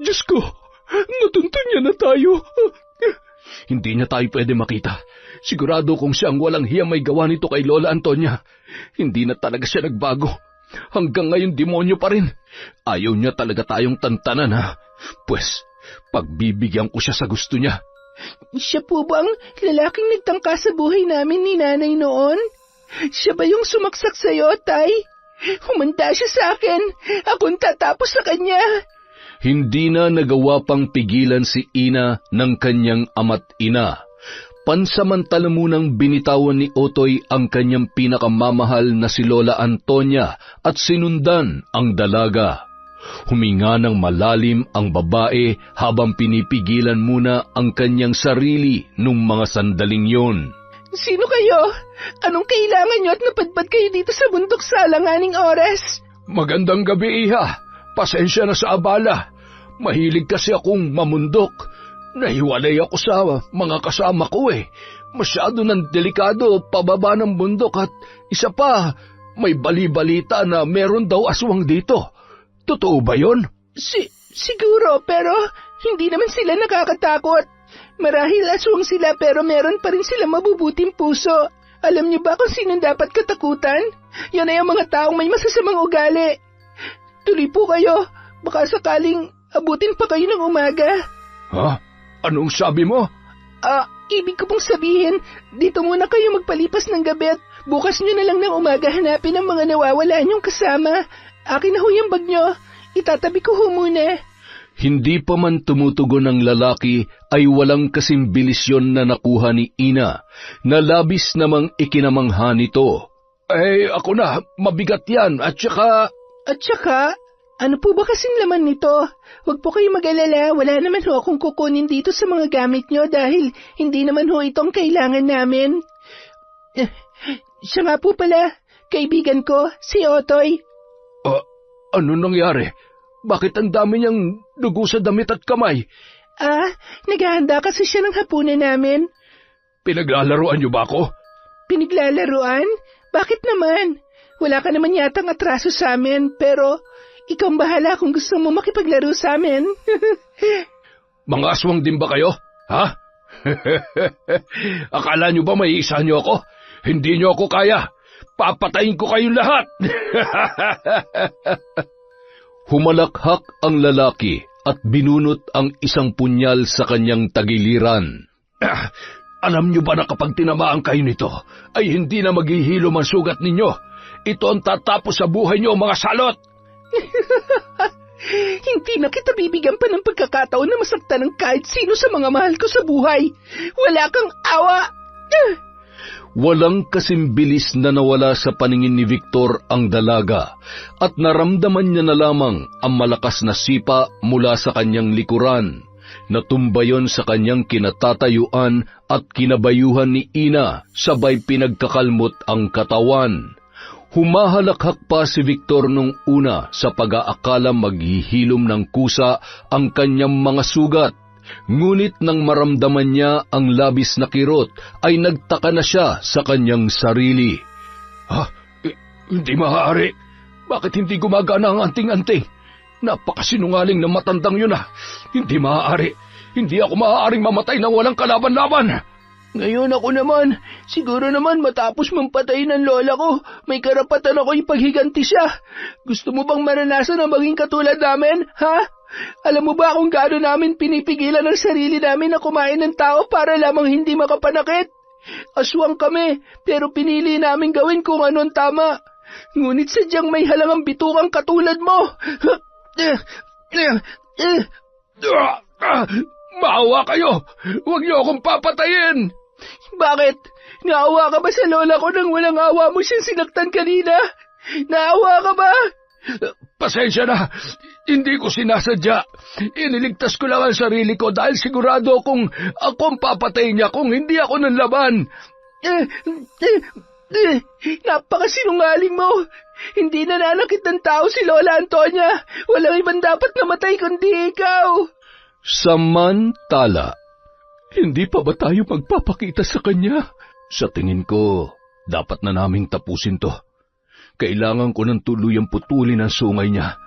Speaker 2: Diyos ko! Natuntun niya na tayo!
Speaker 3: Hindi niya tayo pwede makita. Sigurado kung siya ang walang hiya may gawa nito kay Lola Antonia. Hindi na talaga siya nagbago. Hanggang ngayon demonyo pa rin. Ayaw niya talaga tayong tantanan, ha? Pues, pagbibigyan ko siya sa gusto niya.
Speaker 4: Siya po ba ang lalaking nagtangka sa buhay namin ni nanay noon? Siya ba yung sumaksak sa'yo, Tay? Humanda siya sa akin. Akong tatapos sa kanya.
Speaker 3: Hindi na nagawa pang pigilan si Ina ng kanyang ama't ina. Pansamantala munang binitawan ni Otoy ang kanyang pinakamamahal na si Lola Antonia at sinundan ang dalaga. Huminga ng malalim ang babae habang pinipigilan muna ang kanyang sarili nung mga sandaling yon.
Speaker 4: Sino kayo? Anong kailangan nyo at napadpad kayo dito sa bundok sa alanganing oras?
Speaker 2: Magandang gabi, Iha. Pasensya na sa abala. Mahilig kasi akong mamundok. Nahiwalay ako sa mga kasama ko eh. Masyado ng delikado pababa ng bundok at isa pa, may bali-balita na meron daw aswang dito. Totoo ba yon?
Speaker 4: Siguro, pero hindi naman sila nakakatakot. Marahil aswang sila pero meron pa rin sila mabubuting puso. Alam niyo ba kung sino dapat katakutan? Yan ay ang mga taong may masasamang ugali. Tuloy po kayo. Baka sakaling abutin pa kayo ng umaga.
Speaker 2: Ha? Anong sabi mo?
Speaker 4: Ibig ko pong sabihin, dito muna kayo magpalipas ng gabi at bukas nyo na lang ng umaga hanapin ang mga nawawala nyong kasama. Akin na ho yung bag nyo. Itatabi ko ho muna.
Speaker 3: Hindi pa man tumutugon ang lalaki ay walang kasing bilis yon na nakuha ni Ina, na labis namang ikinamangha nito.
Speaker 2: Ako na, mabigat yan at saka...
Speaker 4: At saka, ano po ba kasing laman nito? Huwag po kayo mag-alala, wala naman ho akong kukunin dito sa mga gamit nyo dahil hindi naman ho itong kailangan namin. Siya nga po pala, kaibigan ko, si Otoy.
Speaker 2: Ano nangyari? Bakit ang dami niyang dugo sa damit at kamay?
Speaker 4: Naghahanda kasi siya ng hapunan namin.
Speaker 2: Pinaglalaruan niyo ba ako?
Speaker 4: Pinaglalaruan? Bakit naman? Wala ka naman yatang atraso sa amin, pero ikaw ang bahala kung gusto mo makipaglaro sa amin.
Speaker 2: Mga aswang din ba kayo? Ha?
Speaker 1: Akala nyo ba may isa nyo ako? Hindi nyo ako kaya. Papatayin ko kayong lahat.
Speaker 3: Humalakhak ang lalaki at binunot ang isang punyal sa kanyang tagiliran.
Speaker 1: Alam nyo ba na kapag tinamaan kayo nito, ay hindi na maghihilom ang sugat ninyo? Ito ang tatapos sa buhay nyo, mga salot!
Speaker 2: Hindi na kita bibigyan pa ng pagkakataon na masaktan ng kahit sino sa mga mahal ko sa buhay. Wala kang awa!
Speaker 3: Walang kasimbilis na nawala sa paningin ni Victor ang dalaga at naramdaman niya na lamang ang malakas na sipa mula sa kanyang likuran. Natumba yon sa kanyang kinatatayuan at kinabayuhan ni Ina sabay pinagkakalmot ang katawan. Humahalakhak pa si Victor nung una sa pag-aakala maghihilom ng kusa ang kanyang mga sugat. Ngunit nang maramdaman niya ang labis na kirot, ay nagtaka na siya sa kanyang sarili.
Speaker 1: Hindi maaari. Bakit hindi gumagana ang anting-anting? Napakasinungaling na matandang yun Hindi maaari. Hindi ako maaaring mamatay nang walang kalaban-laban.
Speaker 2: Ngayon ako naman, siguro naman matapos mong patayin ang lola ko, may karapatan ako ipaghiganti siya. Gusto mo bang maranasan na maging katulad namin, ha? Alam mo ba kung gaano namin pinipigilan ang sarili namin na kumain ng tao para lamang hindi makapanakit? Aswang kami, pero pinili namin gawin kung anong tama. Ngunit sadyang may halangang bitukang katulad mo.
Speaker 1: Maawa kayo! Huwag niyo akong papatayin!
Speaker 2: Bakit? Naawa ka ba sa lola ko nang walang awa mo siyang sinaktan kanina? Naawa ka ba?
Speaker 1: Pasensya na. Hindi ko sinasadya. Iniligtas ko lang ang sarili ko dahil sigurado akong ako ang papatayin niya kung hindi ako nanlaban.
Speaker 2: Napakasinungaling mo. Hindi nananakit ng tao si Lola Antonia. Walang ibang dapat namatay kundi ikaw.
Speaker 3: Samantala,
Speaker 1: hindi pa ba tayo magpapakita sa kanya?
Speaker 3: Sa tingin ko, dapat na naming tapusin to. Kailangan ko ng tuluyang putulin ang sungay niya.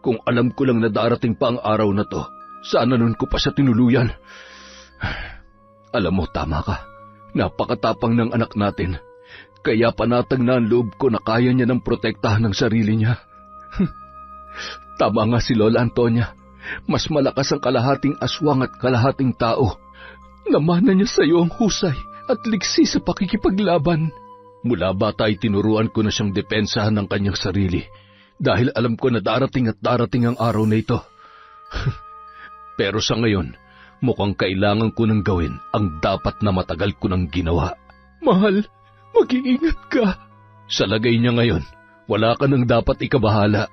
Speaker 3: Kung alam ko lang na darating pa ang araw na to, sana nun ko pa siya tinuluyan. Alam mo, tama ka. Napakatapang ng anak natin. Kaya panatag na ang loob ko na kaya niya ng protektahan ng sarili niya. Tama nga si Lola Antonia. Mas malakas ang kalahating aswang at kalahating tao. Namana niya sa iyo ang husay at liksi sa pakikipaglaban. Mula bata ay tinuruan ko na siyang depensahan ng kanyang sarili dahil alam ko na darating ang araw na ito. Pero sa ngayon, mukhang kailangan ko nang gawin ang dapat na matagal ko nang ginawa.
Speaker 1: Mahal, mag-iingat ka.
Speaker 3: Sa lagay niya ngayon, wala ka nang dapat ikabahala.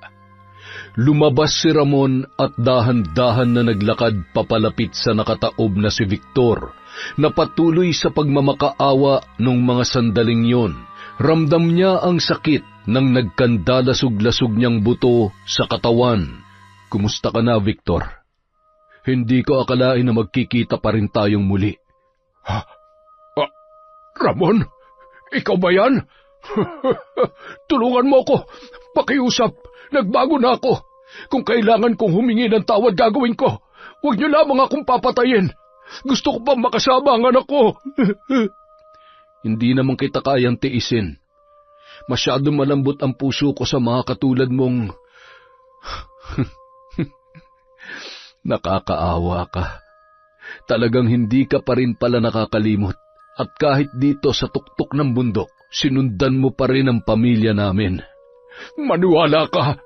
Speaker 3: Lumabas si Ramon at dahan-dahan na naglakad papalapit sa nakataob na si Victor, na patuloy sa pagmamakaawa nung mga sandaling yon. Ramdam niya ang sakit ng nagkandalasog-lasog niyang buto sa katawan. Kumusta ka na, Victor? Hindi ko akalain na magkikita pa rin tayong muli.
Speaker 1: Ramon, ikaw ba yan? Tulungan mo ako. Pakiusap, nagbago na ako. Kung kailangan kong humingi ng tawad, gagawin ko. Huwag niyo lamang akong papatayin. Gusto ko pang makasama ang anak ko.
Speaker 3: Hindi naman kita kayang tiisin. Masyadong malambot ang puso ko sa mga katulad mong... Nakakaawa ka. Talagang hindi ka pa rin pala nakakalimot. At kahit dito sa tuktok ng bundok, sinundan mo pa rin ang pamilya namin.
Speaker 1: Maniwala ka.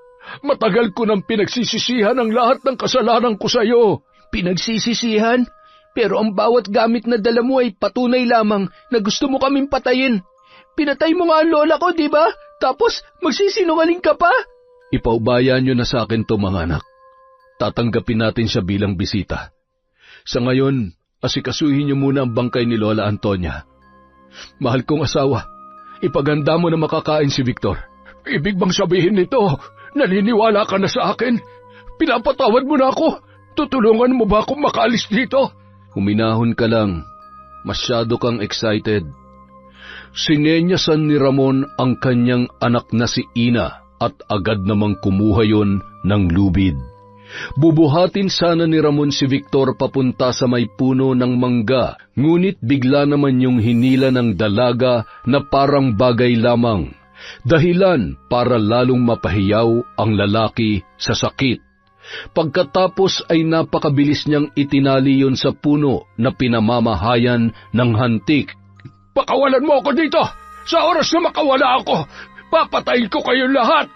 Speaker 1: Matagal ko nang pinagsisisihan ang lahat ng kasalanan ko sa iyo.
Speaker 2: Pinagsisisihan? Pero ang bawat gamit na dala mo ay patunay lamang na gusto mo kaming patayin. Pinatay mo nga ang lola ko, di ba? Tapos magsisinungaling ka pa?
Speaker 3: Ipaubaya niyo na sa akin to, mga anak. Tatanggapin natin siya bilang bisita. Sa ngayon, asikasuhin niyo muna ang bangkay ni Lola Antonia. Mahal kong asawa, ipaganda mo na makakain si Victor.
Speaker 1: Ibig bang sabihin nito, naniniwala ka na sa akin? Pinapatawad mo na ako? Tutulungan mo ba akong makaalis dito?
Speaker 3: Huminahon ka lang. Masyado kang excited. Sinenyasan ni Ramon ang kanyang anak na si Ina at agad namang kumuha yon ng lubid. Bubuhatin sana ni Ramon si Victor papunta sa may puno ng mangga, ngunit bigla naman yung hinila ng dalaga na parang bagay lamang. Dahilan para lalong mapahiyaw ang lalaki sa sakit. Pagkatapos ay napakabilis niyang itinali yun sa puno na pinamamahayan ng hantik.
Speaker 1: Pakawalan mo ako dito! Sa oras na makawala ako, papatayin ko kayong lahat!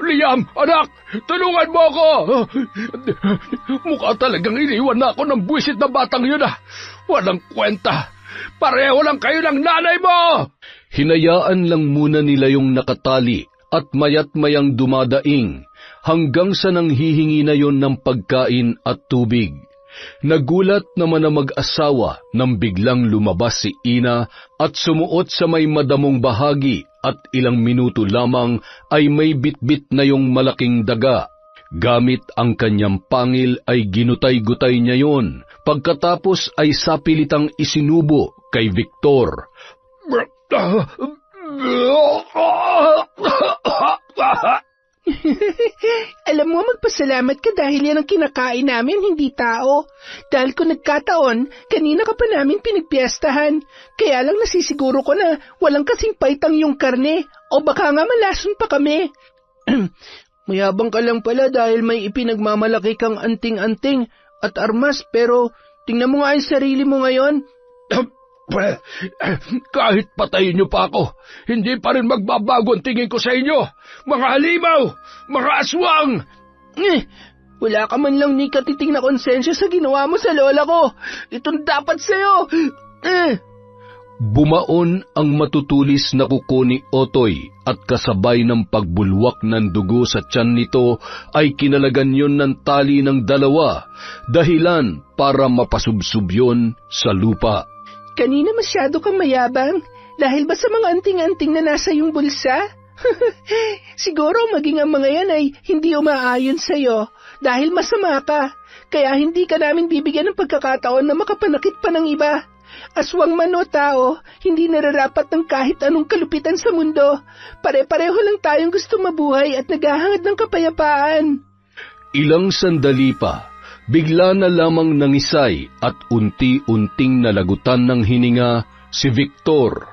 Speaker 1: Liam, anak, tulungan mo ako! Mukha talagang iniwan na ako ng buwisit na batang yun ah! Walang kwenta! Pareho lang kayo ng nanay mo!
Speaker 3: Hinayaan lang muna nila yung nakatali at mayat mayang dumadaing hanggang sa nanghihingi na yon ng pagkain at tubig. Nagulat naman ang mag-asawa nang biglang lumabas si Ina at sumuot sa may madamong bahagi at ilang minuto lamang ay may bitbit na yung malaking daga. Gamit ang kanyang pangil ay ginutay-gutay niya yon. Pagkatapos ay sapilitang isinubo kay Victor.
Speaker 4: Alam mo, magpasalamat ka dahil yan ang kinakain namin, hindi tao. Dahil kung nagkataon, kanina ka pa namin pinagpiestahan. Kaya lang nasisiguro ko na walang kasing paitang yung karne, o baka nga malason pa kami. Mayabang ka lang pala dahil may ipinagmamalaki kang anting-anting at armas, pero tingnan mo nga yung sarili mo ngayon.
Speaker 1: Kahit patayin niyo pa ako, hindi pa rin magbabago ang tingin ko sa inyo. Mga halimaw! Mga aswang!
Speaker 4: Wala ka man lang ni katiting na konsensya sa ginawa mo sa lola ko. Itong dapat sa'yo.
Speaker 3: Bumaon ang matutulis na kuko ni Otoy at kasabay ng pagbulwak ng dugo sa tiyan nito ay kinalagan yon ng tali ng dalawa, dahilan para mapasubsob yon sa lupa.
Speaker 4: Kanina masyado kang mayabang dahil ba sa mga anting-anting na nasa iyong bulsa? Siguro maging ang mga yan ay hindi umaayon sa'yo dahil masama ka, kaya hindi ka namin bibigyan ng pagkakataon na makapanakit pa ng iba. Aswang man o tao, hindi nararapat ng kahit anong kalupitan sa mundo. Pare-pareho lang tayong gusto mabuhay at naghahangad ng kapayapaan.
Speaker 3: Ilang sandali pa, bigla na lamang nangisay at unti-unting nalagutan ng hininga si Victor.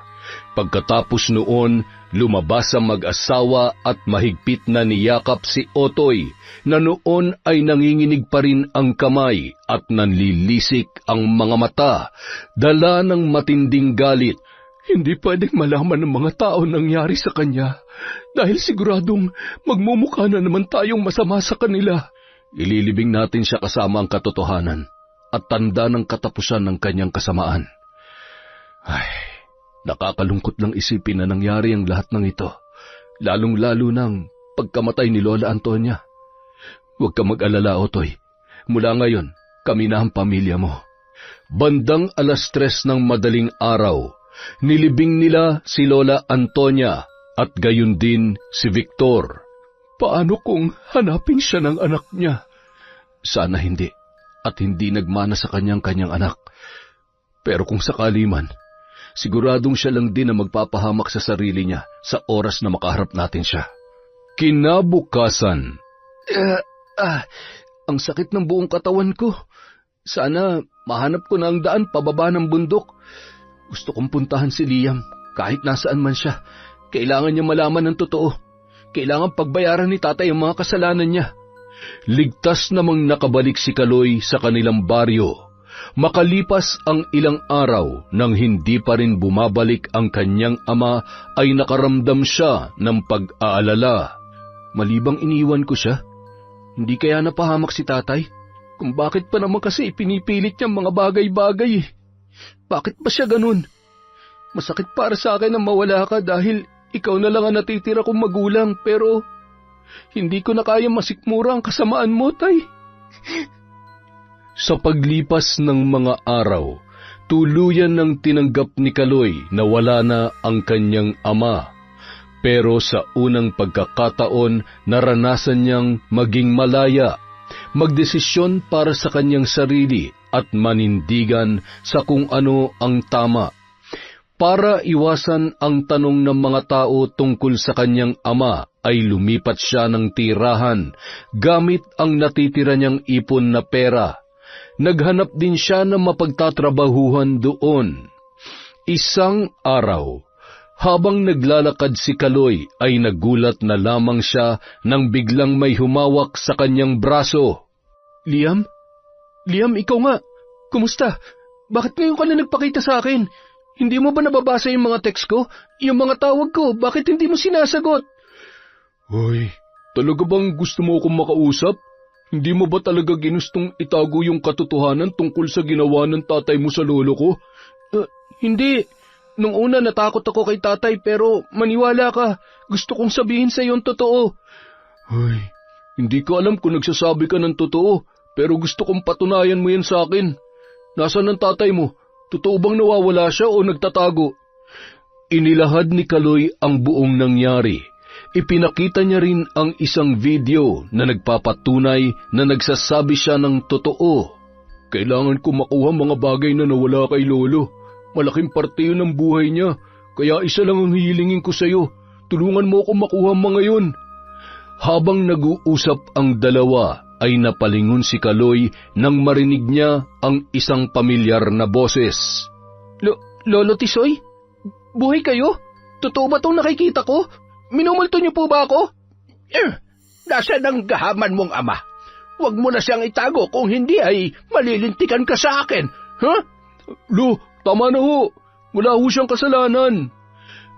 Speaker 3: Pagkatapos noon, lumabas ang mag-asawa at mahigpit na niyakap si Otoy, na noon ay nanginginig pa rin ang kamay at nanlilisik ang mga mata, dala ng matinding galit.
Speaker 2: Hindi pwedeng malaman ng mga tao nangyari sa kanya dahil siguradong magmumukha na naman tayong masama sa kanila.
Speaker 3: Ililibing natin siya kasama ang katotohanan at tanda ng katapusan ng kanyang kasamaan. Ay, nakakalungkot lang isipin na nangyari ang lahat ng ito, lalong-lalo ng pagkamatay ni Lola Antonia. Huwag ka mag-alala, Otoy. Mula ngayon, kami na ang pamilya mo. Bandang 3:00 ng madaling araw, nilibing nila si Lola Antonia at gayon din si Victor.
Speaker 2: Paano kung hanapin siya ng anak niya?
Speaker 3: Sana hindi, at hindi nagmana sa kanyang anak. Pero kung sakali man, siguradong siya lang din na magpapahamak sa sarili niya sa oras na makaharap natin siya. Kinabukasan.
Speaker 2: Ang sakit ng buong katawan ko. Sana mahanap ko na ang daan pababa ng bundok. Gusto kong puntahan si Liam kahit nasaan man siya. Kailangan niya malaman ng totoo. Kailangan pagbayaran ni tatay ang mga kasalanan niya.
Speaker 3: Ligtas namang nakabalik si Kaloy sa kanilang baryo. Makalipas ang ilang araw nang hindi pa rin bumabalik ang kanyang ama ay nakaramdam siya ng pag-aalala.
Speaker 2: Malibang iniwan ko siya, hindi kaya napahamak si tatay? Kung bakit pa naman kasi ipinipilit niyang mga bagay-bagay eh. Bakit ba siya ganun? Masakit para sa akin na mawala ka dahil ikaw na lang ang natitira kong magulang, pero hindi ko na kaya masikmura ang kasamaan mo, tay.
Speaker 3: Sa paglipas ng mga araw, tuluyan ng tinanggap ni Kaloy na wala na ang kanyang ama. Pero sa unang pagkakataon, naranasan niyang maging malaya, magdesisyon para sa kanyang sarili at manindigan sa kung ano ang tama. Para iwasan ang tanong ng mga tao tungkol sa kanyang ama, ay lumipat siya ng tirahan gamit ang natitira niyang ipon na pera. Naghanap din siya ng mapagtatrabahuhan doon. Isang araw, habang naglalakad si Kaloy ay nagulat na lamang siya nang biglang may humawak sa kanyang braso.
Speaker 2: Liam? Liam, ikaw nga. Kumusta? Bakit ngayon ka na nagpakita sa akin? Hindi mo ba nababasa yung mga text ko? Yung mga tawag ko, bakit hindi mo sinasagot?
Speaker 3: Ay, talaga bang gusto mo akong makausap? Hindi mo ba talaga ginustong itago yung katotohanan tungkol sa ginawa ng tatay mo sa lolo ko?
Speaker 2: Hindi. Nung una natakot ako kay tatay pero maniwala ka. Gusto kong sabihin sa iyo ang totoo.
Speaker 3: Ay, hindi ko alam kung nagsasabi ka ng totoo, pero gusto kong patunayan mo yan sa akin. Nasaan ang tatay mo? Totoo bang nawawala siya o nagtatago? Inilahad ni Kaloy ang buong nangyari. Ipinakita niya rin ang isang video na nagpapatunay na nagsasabi siya ng totoo. Kailangan ko makuha mga bagay na nawala kay lolo. Malaking parte yun ng buhay niya, kaya isa lang ang hihilingin ko sa iyo. Tulungan mo ako makuha mga yun. Habang nag-uusap ang dalawa, ay napalingon si Kaloy nang marinig niya ang isang pamilyar na boses.
Speaker 2: Lolo Tisoy? Buhay kayo? Totoo ba itong nakikita ko? Minumulto niyo po ba ako? Nasaan ang gahaman mong ama? Huwag mo na siyang itago kung hindi ay malilintikan ka sa akin. Huh?
Speaker 3: Lo, tama na ho. Wala ho siyang kasalanan.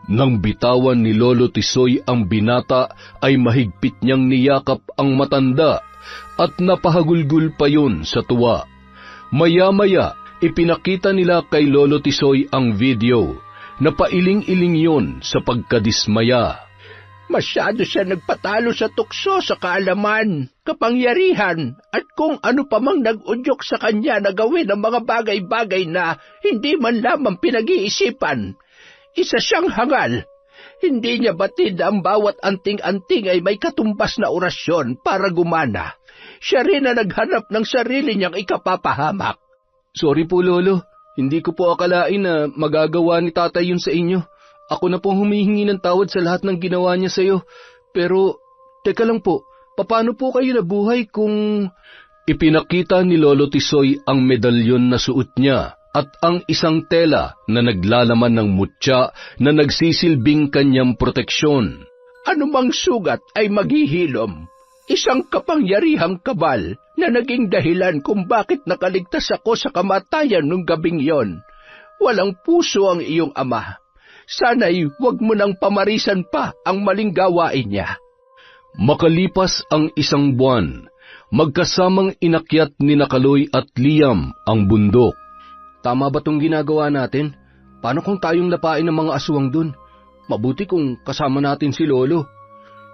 Speaker 3: Nang bitawan ni Lolo Tisoy ang binata, ay mahigpit niyang niyakap ang matanda at napahagulgul pa yun sa tuwa. Maya-maya, ipinakita nila kay Lolo Tisoy ang video. Napailing-iling yun sa pagkadismaya.
Speaker 2: Masyado siya nagpatalo sa tukso sa kaalaman, kapangyarihan, at kung ano pa mang nag-udyok sa kanya na gawin ang mga bagay-bagay na hindi man lamang pinag-iisipan. Isa siyang hangal. Hindi niya batid ang bawat anting-anting ay may katumbas na orasyon para gumana. Siya rin na naghanap ng sarili niyang ikapapahamak.
Speaker 3: Sorry po, Lolo. Hindi ko po akalain na magagawa ni tatay yun sa inyo. Ako na pong humihingi ng tawad sa lahat ng ginawa niya sa iyo. Pero, teka lang po, paano po kayo nabuhay kung... Ipinakita ni Lolo Tisoy ang medalyon na suot niya at ang isang tela na naglalaman ng mutya na nagsisilbing kanyang proteksyon.
Speaker 2: Anumang sugat ay maghihilom. Isang kapangyarihang kabal na naging dahilan kung bakit nakaligtas ako sa kamatayan nung gabing yon. Walang puso ang iyong ama. Sana'y huwag mo nang pamarisan pa ang maling gawain niya.
Speaker 3: Makalipas ang isang buwan, magkasamang inakyat ni Kaloy at Liam ang bundok.
Speaker 2: Tama ba itong ginagawa natin? Paano kung tayong lapain ng mga aswang dun? Mabuti kung kasama natin si Lolo.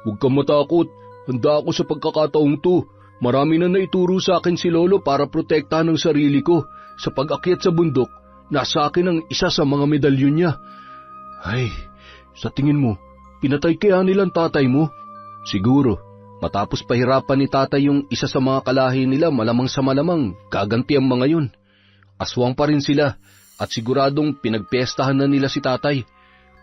Speaker 3: Huwag kang matakot. Handa ako sa pagkakataong to. Marami na naituro sa akin si Lolo para protektahan ang sarili ko. Sa pag-akyat sa bundok, nasa akin ang isa sa mga medalyon niya. Ay, sa tingin mo, pinatay kaya nilang tatay mo? Siguro, matapos pahirapan ni tatay yung isa sa mga kalahi nila, malamang sa malamang, gaganti ang mga yun. Aswang pa rin sila, at siguradong pinagpestahan na nila si tatay.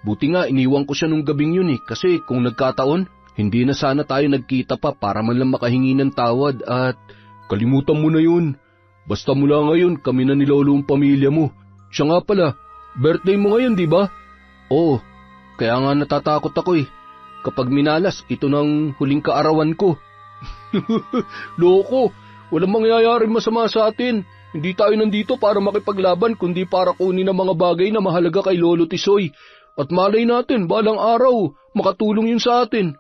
Speaker 3: Buti nga iniwan ko siya nung gabing yun kasi kung nagkataon, hindi na sana tayo nagkita pa para man lang makahingi ng tawad at... Kalimutan mo na yun. Basta mula ngayon, kami na ni Lolo ang pamilya mo. Siya nga pala, birthday mo ngayon, di ba? Oo, kaya nga natatakot ako Kapag minalas, ito nang huling kaarawan ko. Loko, walang mangyayaring masama sa atin. Hindi tayo nandito para makipaglaban, kundi para kunin ang mga bagay na mahalaga kay Lolo Tisoy. At malay natin, balang araw, makatulong yun sa atin.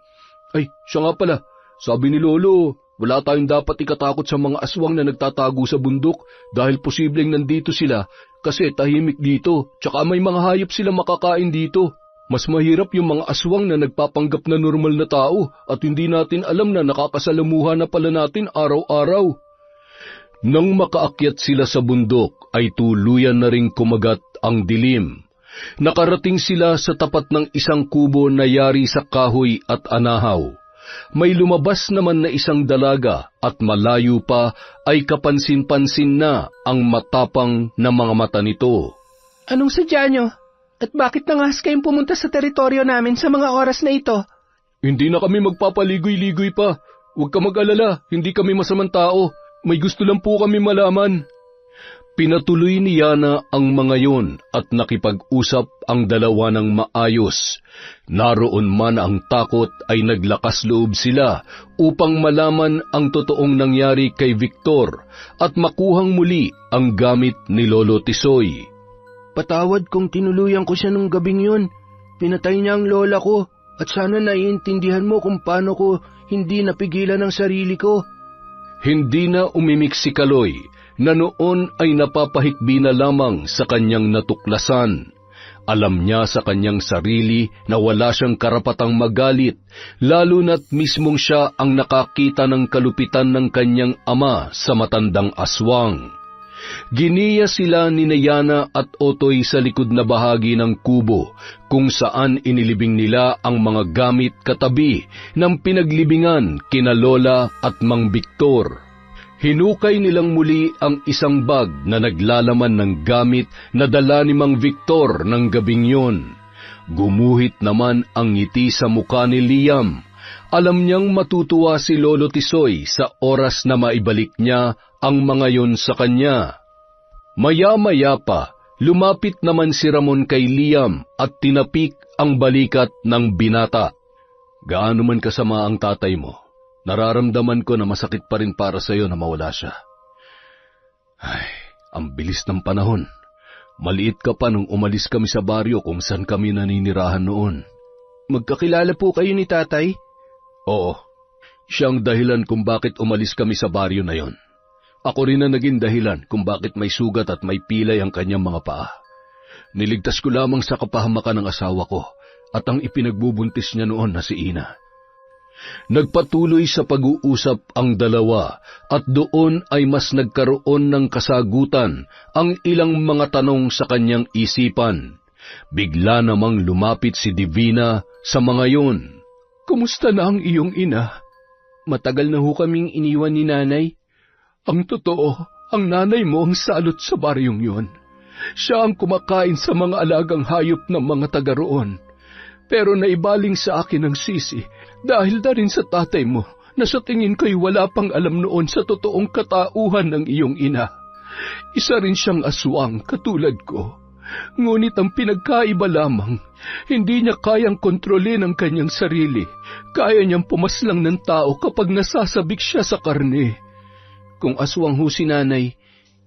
Speaker 3: Ay, siya nga pala, sabi ni Lolo, wala tayong dapat ikatakot sa mga aswang na nagtatago sa bundok dahil posibleng nandito sila kasi tahimik dito, tsaka may mga hayop sila makakain dito. Mas mahirap yung mga aswang na nagpapanggap na normal na tao at hindi natin alam na nakakasalamuha na pala natin araw-araw. Nang makaakyat sila sa bundok ay tuluyan na ring kumagat ang dilim. Nakarating sila sa tapat ng isang kubo na yari sa kahoy at anahaw. May lumabas naman na isang dalaga at malayo pa ay kapansin-pansin na ang matapang na mga mata nito.
Speaker 4: Anong sadya nyo? At bakit nangas kayong pumunta sa teritoryo namin sa mga oras na ito?
Speaker 3: Hindi na kami magpapaligoy-ligoy pa. Huwag ka mag-alala, hindi kami masamang tao. May gusto lang po kami malaman. Pinatuloy ni Yana ang mga yon at nakipag-usap ang dalawa ng maayos. Naroon man ang takot ay naglakas loob sila upang malaman ang totoong nangyari kay Victor at makuhang muli ang gamit ni Lolo Tisoy.
Speaker 2: Patawad kung tinuluyan ko siya nung gabing yun. Pinatay niya ang lola ko at sana naiintindihan mo kung paano ko hindi napigilan ang sarili ko.
Speaker 3: Hindi na umimik si Kaloy na noon ay napapahikbi na lamang sa kanyang natuklasan. Alam niya sa kanyang sarili na wala siyang karapatang magalit, lalo na't mismong siya ang nakakita ng kalupitan ng kanyang ama sa matandang aswang. Giniya sila ni Yana at Otoy sa likod na bahagi ng kubo kung saan inilibing nila ang mga gamit katabi ng pinaglibingan kina Lola at Mang Victor. Hinukay nilang muli ang isang bag na naglalaman ng gamit na dala ni Mang Victor ng gabing yon. Gumuhit naman ang ngiti sa muka ni Liam. Alam niyang matutuwa si Lolo Tisoy sa oras na maibalik niya ang mga yon sa kanya. Maya-maya pa, lumapit naman si Ramon kay Liam at tinapik ang balikat ng binata. Gaano man kasama ang tatay mo, nararamdaman ko na masakit pa rin para sa iyo na mawala siya. Ay, ang bilis ng panahon. Maliit ka pa nung umalis kami sa baryo kung saan kami naninirahan noon.
Speaker 2: Magkakilala po kayo ni tatay?
Speaker 3: Oo, siya ang dahilan kung bakit umalis kami sa baryo na yon. Ako rin ang naging dahilan kung bakit may sugat at may pilay ang kanyang mga paa. Niligtas ko lamang sa kapahamakan ng asawa ko at ang ipinagbubuntis niya noon na si Ina. Nagpatuloy sa pag-uusap ang dalawa at doon ay mas nagkaroon ng kasagutan ang ilang mga tanong sa kanyang isipan. Bigla namang lumapit si Divina sa mga yon.
Speaker 2: Kumusta na ang iyong ina? Matagal na ho kaming iniwan ni nanay. Ang totoo, ang nanay mo ang salot sa baryong yun. Siya ang kumakain sa mga alagang hayop ng mga taga roon. Pero naibaling sa akin ang sisi dahil na rin sa tatay mo na sa tingin ko'y wala pang alam noon sa totoong katauhan ng iyong ina. Isa rin siyang aswang katulad ko. Ngunit ang pinagkaiba lamang, hindi niya kayang kontrolin ang kanyang sarili. Kaya niyang pumaslang ng tao kapag nasasabik siya sa karne. Kung aswang ho si nanay,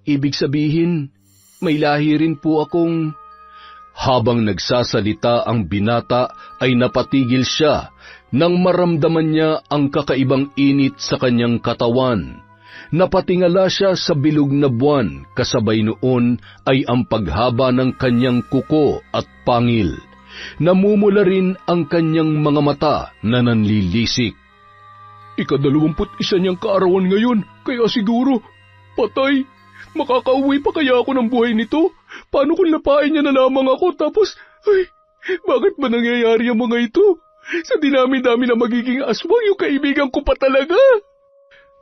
Speaker 2: ibig sabihin, may lahi rin po akong...
Speaker 3: Habang nagsasalita ang binata ay napatigil siya nang maramdaman niya ang kakaibang init sa kanyang katawan. Napatingala siya sa bilog na buwan, kasabay noon ay ang paghaba ng kanyang kuko at pangil. Namumula rin ang kanyang mga mata na nanlilisik.
Speaker 2: Ika-21 niyang kaarawan ngayon, kaya siguro, patay. Makakauwi pa kaya ako ng buhay nito? Paano kung lapain niya na lamang ako tapos, ay, bakit ba nangyayari ang mga ito? Sa dinami-dami na magiging aswang yung kaibigan ko pa talaga.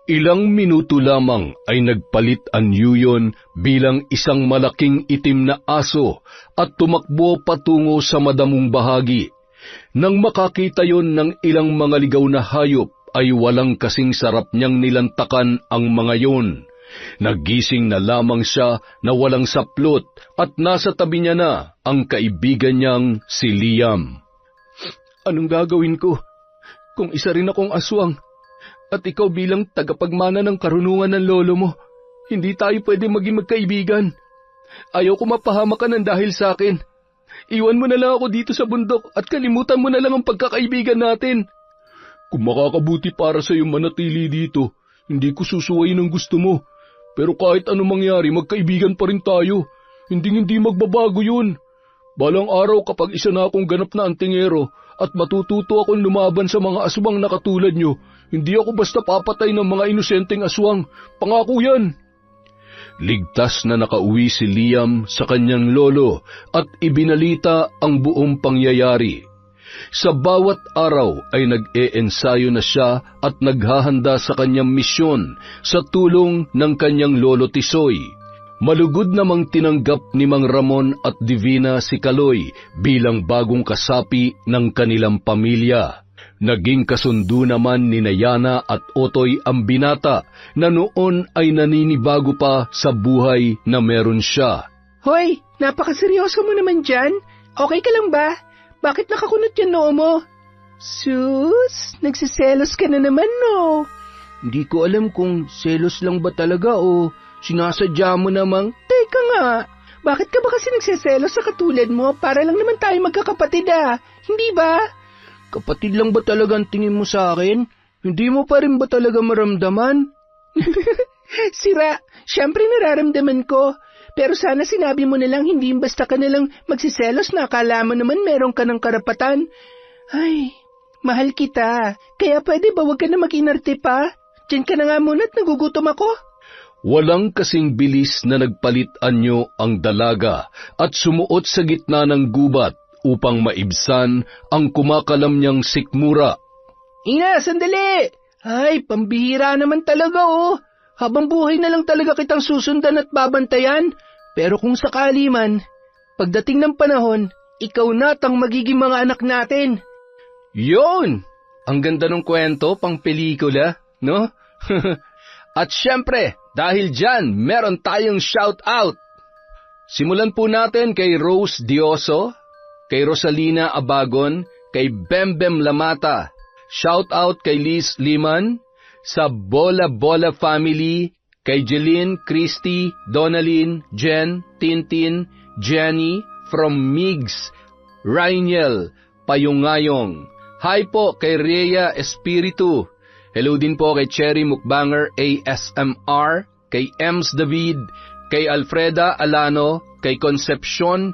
Speaker 3: Ilang minuto lamang ay nagpalit ang Yuyon bilang isang malaking itim na aso at tumakbo patungo sa madamong bahagi. Nang makakita yon ng ilang mga ligaw na hayop, ay walang kasing sarap niyang nilantakan ang mga yon. Nagising na lamang siya na walang saplot at nasa tabi niya na ang kaibigan niyang si Liam.
Speaker 2: Anong gagawin ko? Kung isa rin akong aswang, at ikaw bilang tagapagmana ng karunungan ng lolo mo, hindi tayo pwede maging magkaibigan. Ayaw ko mapahamak ka ng dahil sa akin. Iwan mo na lang ako dito sa bundok at kalimutan mo na lang ang pagkakaibigan natin. Kung makakabuti para sa iyo manatili dito, hindi ko susuwayin ang gusto mo. Pero kahit ano mangyari, magkaibigan pa rin tayo. Hindi magbabago yun. Balang araw kapag isa na akong ganap na antingero at matututo akong lumaban sa mga aswang na katulad nyo, hindi ako basta papatay ng mga inosenteng aswang. Pangako yan.
Speaker 3: Ligtas na nakauwi si Liam sa kanyang lolo at ibinalita ang buong pangyayari. Sa bawat araw ay nag-e-ensayo na siya at naghahanda sa kanyang misyon sa tulong ng kanyang lolo Tisoy. Malugod namang tinanggap ni Mang Ramon at Divina si Kaloy bilang bagong kasapi ng kanilang pamilya. Naging kasundo naman ni Yana at Otoy ang binata na noon ay naninibago pa sa buhay na meron siya.
Speaker 4: Hoy, napakaseryoso mo naman dyan. Okay ka lang ba? Bakit nakakunot yan noo mo? Sus, nagsiselos ka na naman, no? Hindi ko alam kung selos lang ba talaga o sinasadya mo namang. Teka nga, bakit ka ba kasi nagsiselos sa katulad mo? Para lang naman tayo magkakapatid hindi ba? Kapatid lang ba talaga ang tingin mo sa akin? Hindi mo pa rin ba talaga maramdaman? Sira, syempre nararamdaman ko. Pero sana sinabi mo na lang hindi basta ka na lang magsiselos na akala mo naman meron ka ng karapatan. Ay, mahal kita. Kaya pwede ba wag ka na mag-inarte pa? Diyan ka na nga muna at nagugutom ako.
Speaker 3: Walang kasing bilis na nagpalit anyo ang dalaga at sumuot sa gitna ng gubat upang maibsan ang kumakalam niyang sikmura.
Speaker 4: Ina, sandali! Ay, pambihira naman talaga Habang buhay na lang talaga kitang susundan at babantayan. Pero kung sakali man, pagdating ng panahon, ikaw na ang magiging mga anak natin.
Speaker 2: Yun! Ang ganda ng kwento, pang pelikula, no? At syempre, dahil dyan, meron tayong shout-out. Simulan po natin kay Rose Dioso, kay Rosalina Abagon, kay Bembem Lamata. Shout-out kay Liz Liman, sa Bola Bola family, kay Jeline, Christy, Donalyn, Jen, Tintin, Jenny, from Migs, Rainiel, Payungayong. Hi po kay Rhea Espiritu. Hello din po kay Cherry Mukbanger ASMR, kay Ems David, kay Alfreda Alano, kay Concepcion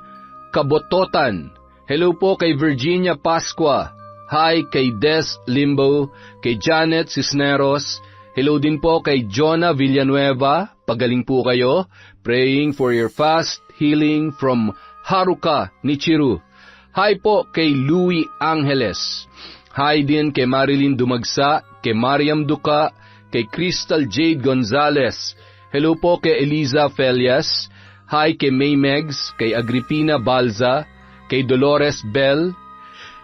Speaker 2: Kabototan. Hello po kay Virginia Pascua. Hi kay Des Limbo, kay Janet Cisneros. Hello din po kay Jonah Villanueva. Pagaling po kayo. Praying for your fast healing from Haruka Nichiru. Hi po kay Louie Angeles. Hi din kay Marilyn Dumagsa, kay Mariam Duca, kay Crystal Jade Gonzalez. Hello po kay Eliza Felias. Hi kay May Megs, kay Agripina Balza, kay Dolores Bell.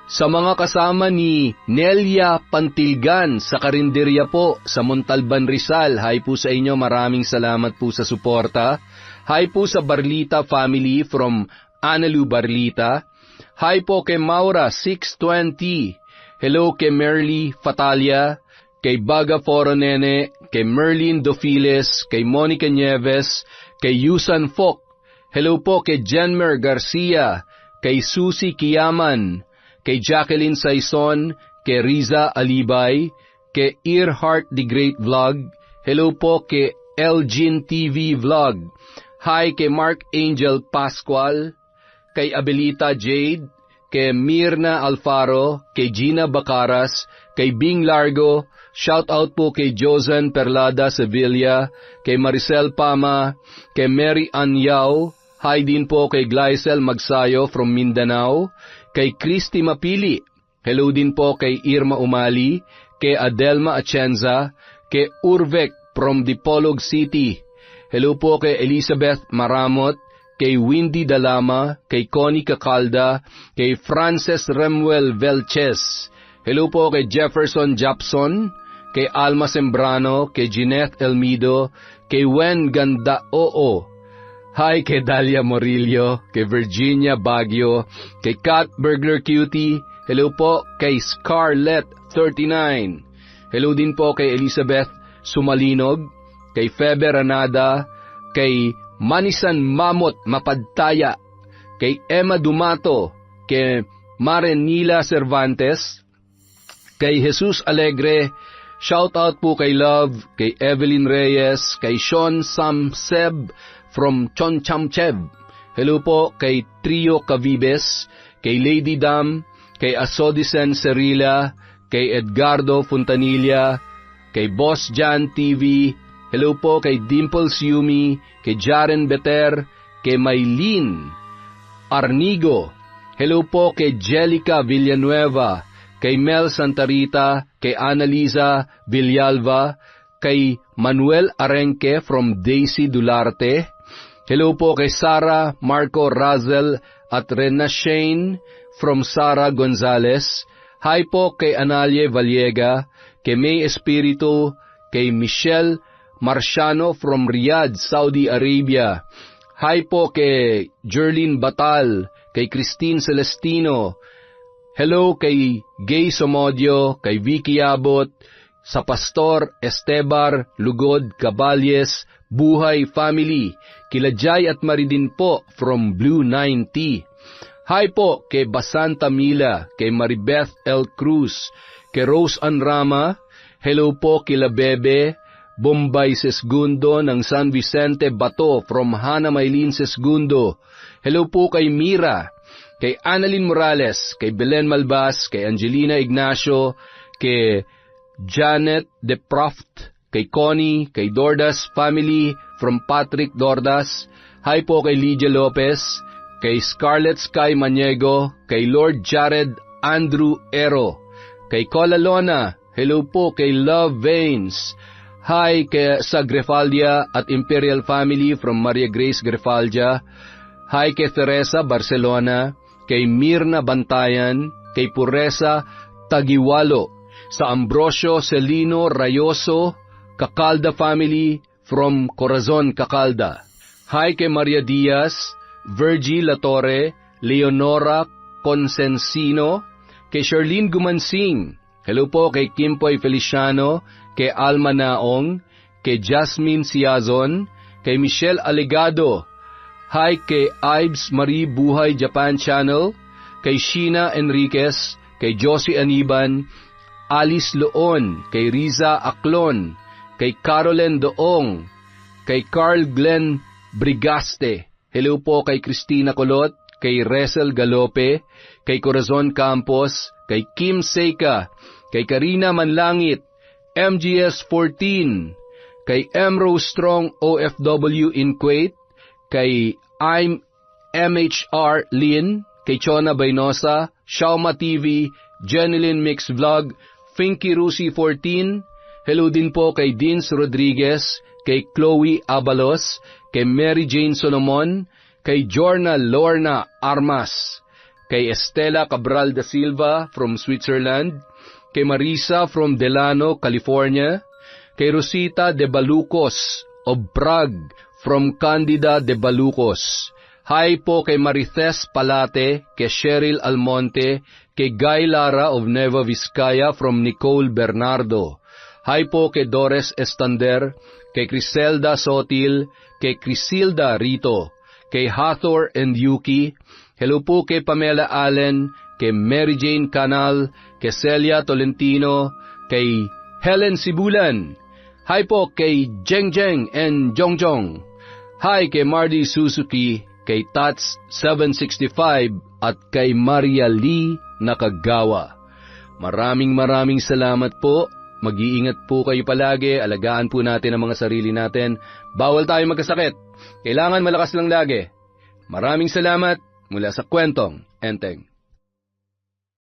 Speaker 2: Sa mga kasama ni Nelia Pantilgan sa Karinderya po sa Montalban, Rizal. Hi po sa inyo, maraming salamat po sa suporta. Hi po sa Barlita family from Analu Barlita. Hi po kay Maura 620. Hello kay Merly Fatalia, kay Baga Foronene, kay Merlin Dofiles, kay Monica Nieves, kay Yusan Fok. Hello po kay Jenmer Garcia, kay Susie Kiyaman, kay Jacqueline Saison, kay Riza Alibay, kay Earhart the Great Vlog. Hello po kay Elgin TV Vlog. Hi kay Mark Angel Pascual, kay Abelita Jade, kay Mirna Alfaro, kay Gina Bacaras, kay Bing Largo. Shout out po kay Josan Perlada Sevilla, kay Maricel Pama, kay Mary Anyao. Hi din po kay Glycel Magsayo from Mindanao, kay Christy Mapili. Hello din po kay Irma Umali, kay Adelma Atienza, kay Urvek from Dipolog City. Hello po kay Elizabeth Maramot, kay Windy Dalama, kay Connie Cacalda, kay Frances Remuel Velches. Hello po kay Jefferson Japson, kay Alma Sembrano, kay Jeanette Elmido, kay Wen Gandaoo. Hi kay Dalia Morillo, kay Virginia Baguio, kay Kat Burglar Cutie. Hello po kay Scarlett 39. Hello din po kay Elizabeth Sumalinog, kay Febe Ranada, kay Manisan Mamot Mapadtaya, kay Emma Dumato, kay Marenila Cervantes, kay Jesus Alegre. Shout out po kay Love, kay Evelyn Reyes, kay Sean Samseb from Chonchamchev. Hello po kay Trio Cavibes, kay Lady Dam, kay Asodisen Cerilla, kay Edgardo Fontanilla, kay Boss Jan TV. Hello po kay Dimples Yumi, kay Jaren Beter, kay Maylene Arnigo. Hello po kay Jelica Villanueva, kay Mel Santarita, kay Annalisa Villalva, kay Manuel Arenque from Daisy Dularte. Hello po kay Sara Marco Razel at Rena Shane from Sara Gonzalez.
Speaker 3: Hi po kay Analie Vallega, kay May Espiritu, kay Michelle Marciano from Riyadh, Saudi Arabia. Hi po kay Jerlyn Batal, kay Christine Celestino. Hello kay Gay Somodio, kay Vicky Abot, sa Pastor Estebar Lugod Caballes, Buhay Family, kila Jai at Maridin po from Blue 90. Hi po kay Basanta Mila, kay Maribeth L. Cruz, kay Rose Anrama. Hello po kila Bebe Bombay Sesgundo ng San Vicente Bato from Hana Maylin Sesgundo. Hello po kay Mira, kay Annalyn Morales, kay Belen Malbas, kay Angelina Ignacio, kay Janet De Proft, kay Connie, kay Dordas Family from Patrick Dordas. Hi po kay Lydia Lopez, kay Scarlett Sky Maniego, kay Lord Jared Andrew Ero, kay Cola Lona. Hello po kay Love Veins. Hi kay sa Grefaldia at Imperial Family from Maria Grace Grefaldia. Hi kay Teresa Barcelona, kay Mirna Bantayan, kay Puresa Tagiwalo, sa Ambrosio Celino Rayoso, Cacalda Family from Corazon, Cacalda. Hi kay Maria Diaz, Virgie Latorre, Leonora Consensino, kay Charlene Gumansing. Hello po kay Kimpoy Feliciano, kay Alma Naong, kay Jasmine Siazon, kay Michelle Alegado. Hi kay Ives Marie Buhay Japan Channel, kay Sheena Enriquez, kay Josie Aniban, Alice Loon, kay Riza Aklon, kay Caroline Doong, kay Carl Glenn Brigaste. Hello po kay Christina Colot, kay Resel Galope, kay Corazon Campos, kay Kim Seika, kay Karina Manlangit, MGS 14, kay M. Rose Strong OFW in Kuwait, kay I'm MHR Lin, kay Chona Baynosa, Shauma TV, Jenilyn Mix Vlog, Finky Rusi 14, hello din po kay Dins Rodriguez, kay Chloe Abalos, kay Mary Jane Solomon, kay Jorna Lorna Armas, kay Estela Cabral da Silva from Switzerland, kay Marisa from Delano, California, kay Rosita de Balucos of Prague from Candida de Balucos. Hi po kay Marites Palate, kay Cheryl Almonte, kay Guy Lara of Nueva Vizcaya from Nicole Bernardo. Hi po kay Dores Estander, kay Criselda Sotil, kay Crisilda Rito, kay Hathor and Yuki. Hello po kay Pamela Allen, kay Mary Jane Canal, kay Celia Tolentino, kay Helen Sibulan. Hi po kay Jeng Jeng and Jongjong. Hi kay Mardy Suzuki, kay Tats 765 at kay Maria Lee Nakagawa. Maraming salamat po. Mag-iingat po kayo palagi, alagaan po natin ang mga sarili natin. Bawal tayo magkasakit. Kailangan malakas lang lagi. Maraming salamat mula sa Kwentong Enteng.